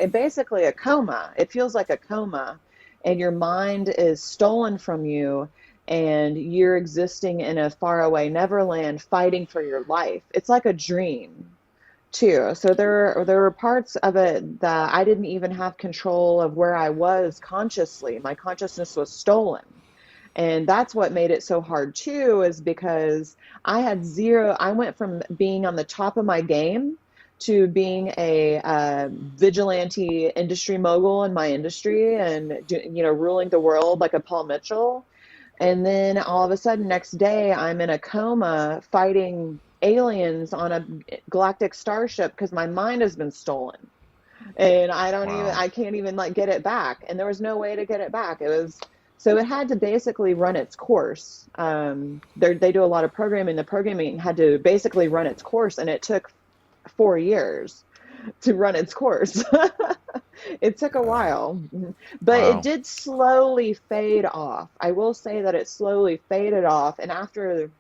in basically a coma. It feels like a coma, and your mind is stolen from you, and you're existing in a faraway Neverland fighting for your life. It's like a dream too. So there were parts of it that I didn't even have control of where I was consciously. My consciousness was stolen. And that's what made it so hard too, is because I went from being on the top of my game to being a vigilante industry mogul in my industry and, ruling the world like a Paul Mitchell. And then all of a sudden, next day, I'm in a coma fighting aliens on a galactic starship because my mind has been stolen, and Wow. I can't even like get it back, and there was no way to get it back. So it had to basically run its course. They do a lot of programming. The programming had to basically run its course, and it took 4 years to run its course. It took a Wow. while, but it Wow. did slowly fade off. I will say that it slowly faded off, and after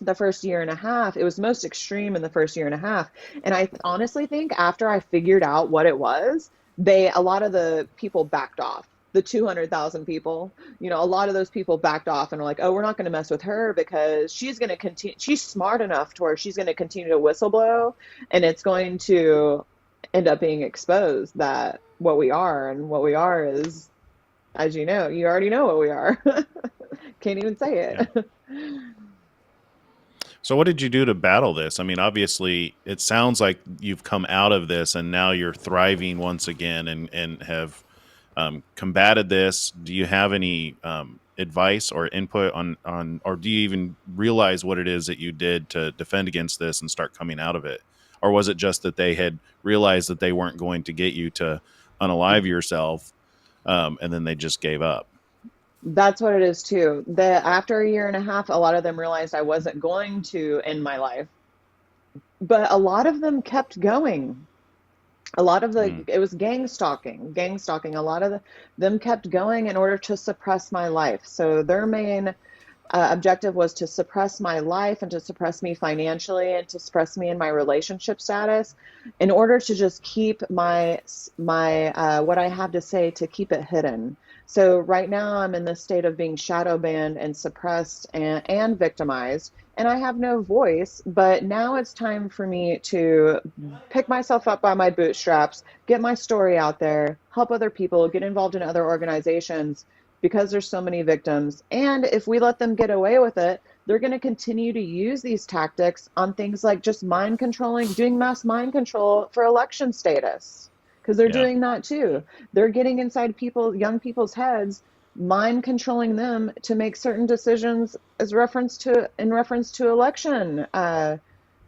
the first year and a half. It was most extreme in the first year and a half. And I honestly think after I figured out what it was, a lot of the people backed off. The 200,000 people, a lot of those people backed off and were like, oh, we're not going to mess with her because she's going to continue. She's smart enough to where she's going to continue to whistleblow, and it's going to end up being exposed that what we are, and what we are is, as you already know what we are. Can't even say it. Yeah. So what did you do to battle this? I mean, obviously, it sounds like you've come out of this and now you're thriving once again and have combated this. Do you have any advice or input on, or do you even realize what it is that you did to defend against this and start coming out of it? Or was it just that they had realized that they weren't going to get you to unalive yourself, and then they just gave up? That's what it is too. After a year and a half, a lot of them realized I wasn't going to end my life, but a lot of them kept going. A lot of it was gang stalking. A lot of them kept going in order to suppress my life. So their main objective was to suppress my life and to suppress me financially and to suppress me in my relationship status in order to just keep my what I have to say, to keep it hidden. So right now I'm in this state of being shadow banned and suppressed and victimized, and I have no voice. But now it's time for me to pick myself up by my bootstraps, get my story out there, help other people, get involved in other organizations, because there's so many victims. And if we let them get away with it, they're going to continue to use these tactics on things like just mind controlling, doing mass mind control for election status, because they're doing that too. They're getting inside young people's heads, mind controlling them to make certain decisions in reference to election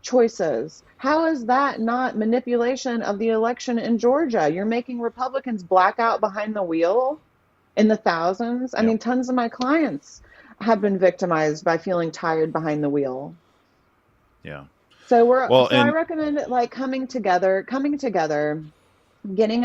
choices. How is that not manipulation of the election in Georgia? You're making Republicans black out behind the wheel in the thousands. I mean, tons of my clients have been victimized by feeling tired behind the wheel. Yeah. So I recommend coming together, getting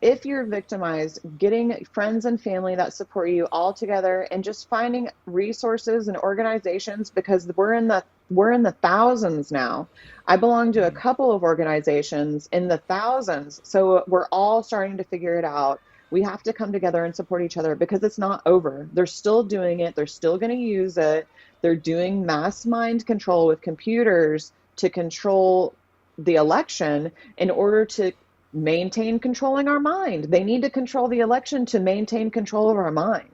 if you're victimized, getting friends and family that support you all together, and just finding resources and organizations, because we're in the thousands now. I belong to a couple of organizations in the thousands. So we're all starting to figure it out. We have to come together and support each other, because it's not over. They're still doing it. They're still going to use it. They're doing mass mind control with computers to control the election in order to maintain controlling our mind. They need to control the election to maintain control of our mind.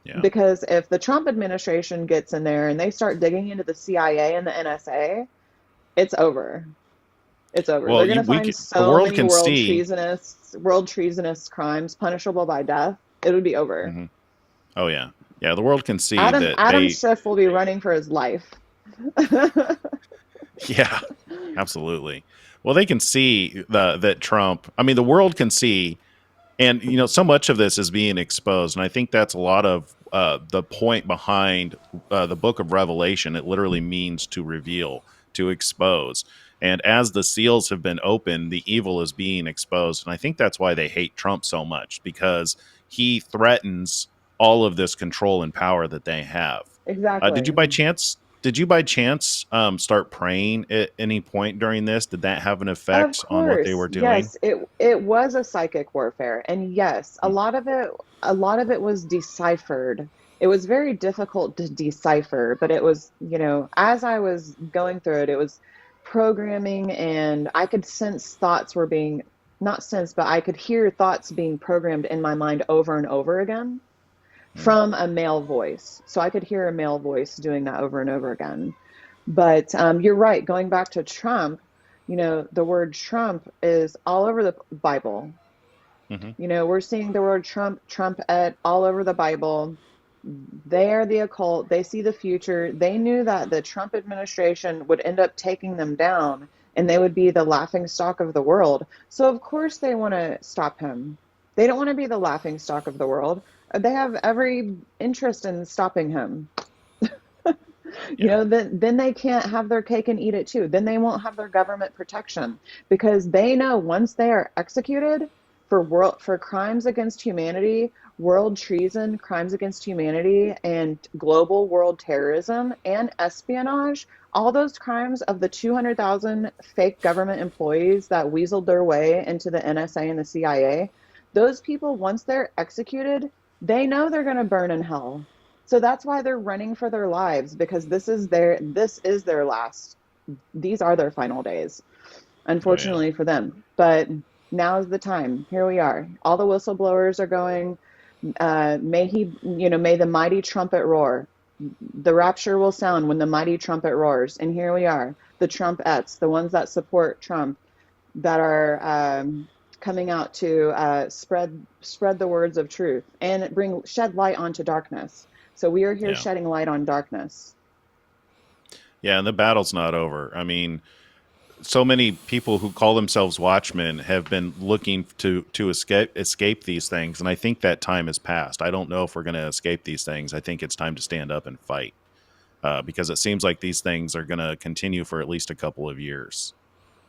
Yeah. Because if the Trump administration gets in there and they start digging into the CIA and the NSA, it's over. It's over. Well, they're going to find so many world treasonous crimes punishable by death. It would be over. Mm-hmm. Oh yeah. Yeah, the world can see Adam Schiff will be running for his life. Yeah, absolutely. Well, they can see that Trump, I mean, the world can see, and, so much of this is being exposed. And I think that's a lot of the point behind the book of Revelation. It literally means to reveal, to expose. And as the seals have been opened, the evil is being exposed. And I think that's why they hate Trump so much, because he threatens all of this control and power that they have. Exactly. Did you by chance start praying at any point during this? Did that have an effect on what they were doing? Yes, it was a psychic warfare. And yes, a lot of it was deciphered. It was very difficult to decipher, but it was, as I was going through it, it was programming, and I could sense thoughts were being, not sense, but I could hear thoughts being programmed in my mind over and over again from a male voice. So I could hear a male voice doing that over and over again. But you're right. Going back to Trump, the word Trump is all over the Bible. Mm-hmm. We're seeing the word Trumpet all over the Bible. They are the occult. They see the future. They knew that the Trump administration would end up taking them down, and they would be the laughing stock of the world. So of course they want to stop him. They don't want to be the laughing stock of the world. They have every interest in stopping him. Then they can't have their cake and eat it too. Then they won't have their government protection, because they know once they are executed for crimes against humanity, world treason, crimes against humanity, and global world terrorism and espionage, all those crimes of the 200,000 fake government employees that weaseled their way into the NSA and the CIA, those people, once they're executed, they know they're going to burn in hell. So that's why they're running for their lives, because this is their last, these are their final days, Oh yeah. unfortunately for them. But now is the time. Here we are. All the whistleblowers are going, may the mighty trumpet roar. The rapture will sound when the mighty trumpet roars. And here we are, the Trumpettes, the ones that support Trump, that are coming out to spread the words of truth and shed light onto darkness. So we are here Yeah. shedding light on darkness. Yeah, and the battle's not over. I mean, so many people who call themselves watchmen have been looking to escape these things, and I think that time has passed. I don't know if we're going to escape these things. I think it's time to stand up and fight, because it seems like these things are going to continue for at least a couple of years.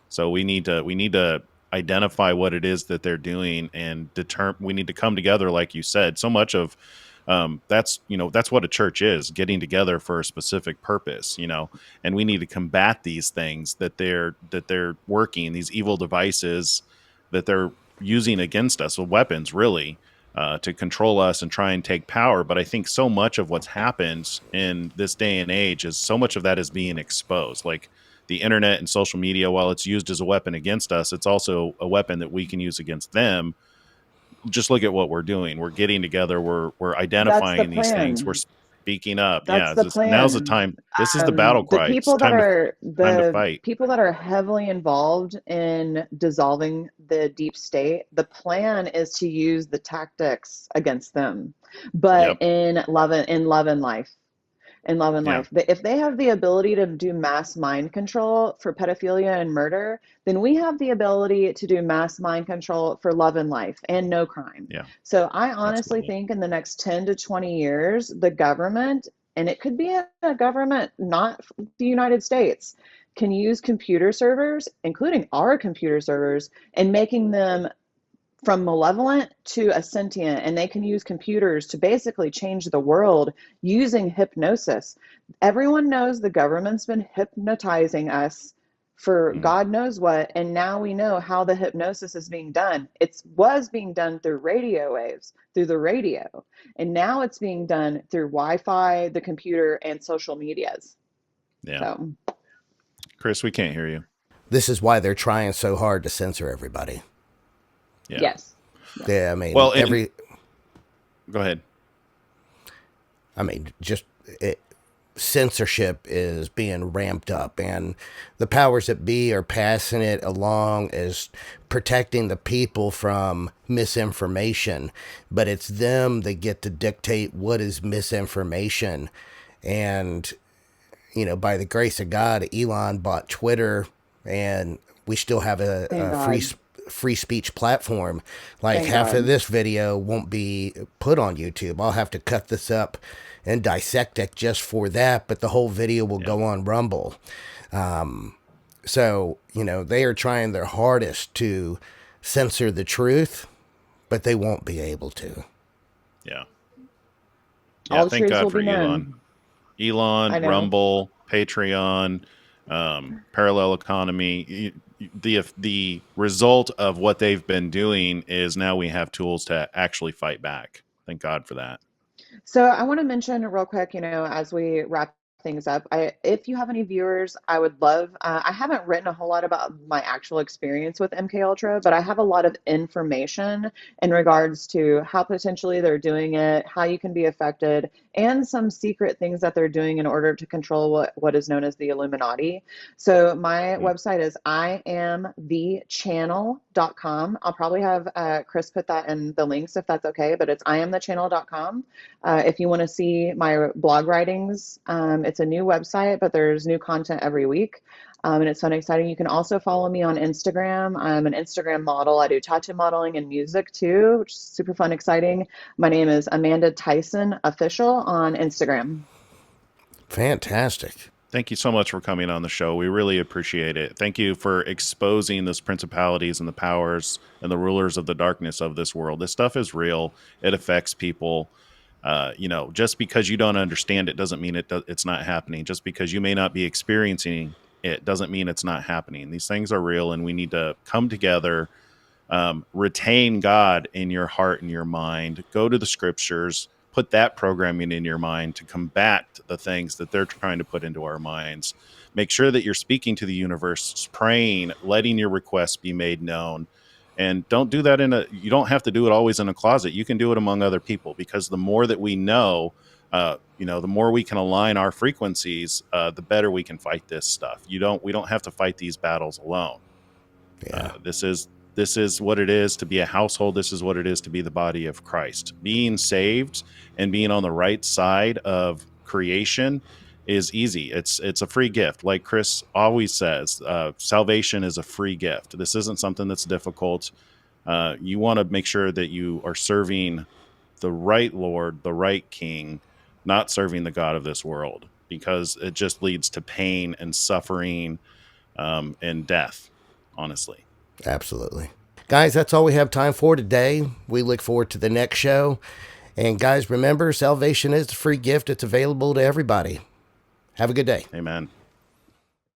So we need to identify what it is that they're doing and determine. We need to come together, like you said. So much of that's what a church is, getting together for a specific purpose, and we need to combat these things that they're working, these evil devices that they're using against us, with weapons really, to control us and try and take power. But I think so much of what's happened in this day and age is so much of that is being exposed. Like the internet and social media, while it's used as a weapon against us, it's also a weapon that we can use against them. Just look at what we're doing. We're getting together. We're That's the identifying these things. We're plan. speaking up. That's Yeah, the now's the plan. time. This is the battle cry. It's time to The fight. people that are heavily involved in dissolving the deep state, the plan is to use the tactics against them, but Yep. in love and life. In love and Yeah. life. If they have the ability to do mass mind control for pedophilia and murder, then we have the ability to do mass mind control for love and life and no crime. Yeah. So I honestly Absolutely. think in the next 10 to 20 years, the government, and it could be a government not the United States, can use computer servers, including our computer servers, and making them from malevolent to a sentient, and they can use computers to basically change the world using hypnosis. Everyone knows the government's been hypnotizing us for Mm. God knows what, and now we know how the hypnosis is being done. It was being done through radio waves, through the radio, and now it's being done through Wi-Fi, the computer, and social medias. Yeah. So, Chris, we can't hear you. This is why they're trying so hard to censor everybody. Yeah. yes, Yeah, yes. I mean, Well, and go ahead. just censorship is being ramped up, and the powers that be are passing it along as protecting the people from misinformation, but it's them that get to dictate what is misinformation. And by the grace of God, Elon bought Twitter, and we still have Thank a God. free speech platform. Like Thank half of God. this video won't be put on YouTube. I'll have to cut this up and dissect it just for that, but the whole video will Yeah. go on Rumble. So, they are trying their hardest to censor the truth, but they won't be able to. Yeah. Yeah. All the Thank truths God will for be Elon. known. Elon, I know. Rumble, Patreon, parallel economy. The result of what they've been doing is now we have tools to actually fight back. Thank God for that. So I want to mention real quick, as we wrap things up, if you have any viewers, I would love. I haven't written a whole lot about my actual experience with MK Ultra, but I have a lot of information in regards to how potentially they're doing it, how you can be affected, and some secret things that they're doing in order to control what is known as the Illuminati. So my Mm. website is iamthechannel.com. I'll probably have Chris put that in the links if that's okay, but it's iamthechannel.com. If you want to see my blog writings, it's a new website, but there's new content every week. And it's fun and exciting. You can also follow me on Instagram. I'm an Instagram model. I do tattoo modeling and music too, which is super fun, exciting. My name is Amanda Tyson Official on Instagram. Fantastic. Thank you so much for coming on the show. We really appreciate it. Thank you for exposing those principalities and the powers and the rulers of the darkness of this world. This stuff is real. It affects people. Just because you don't understand it doesn't mean it's not happening. Just because you may not be experiencing it doesn't mean it's not happening. These things are real, and we need to come together, retain God in your heart and your mind, go to the scriptures, put that programming in your mind to combat the things that they're trying to put into our minds. Make sure that you're speaking to the universe, praying, letting your requests be made known. And don't do that you don't have to do it always in a closet. You can do it among other people, because the more that we know, the more we can align our frequencies, the better we can fight this stuff. We don't have to fight these battles alone. Yeah. This is what it is to be a household. This is what it is to be the body of Christ. Being saved and being on the right side of creation is easy. It's a free gift. Like Chris always says, salvation is a free gift. This isn't something that's difficult. You want to make sure that you are serving the right Lord, the right King, not serving the God of this world, because it just leads to pain and suffering, and death, honestly. Absolutely. Guys, that's all we have time for today. We look forward to the next show. And guys, remember, salvation is a free gift. It's available to everybody. Have a good day. Amen.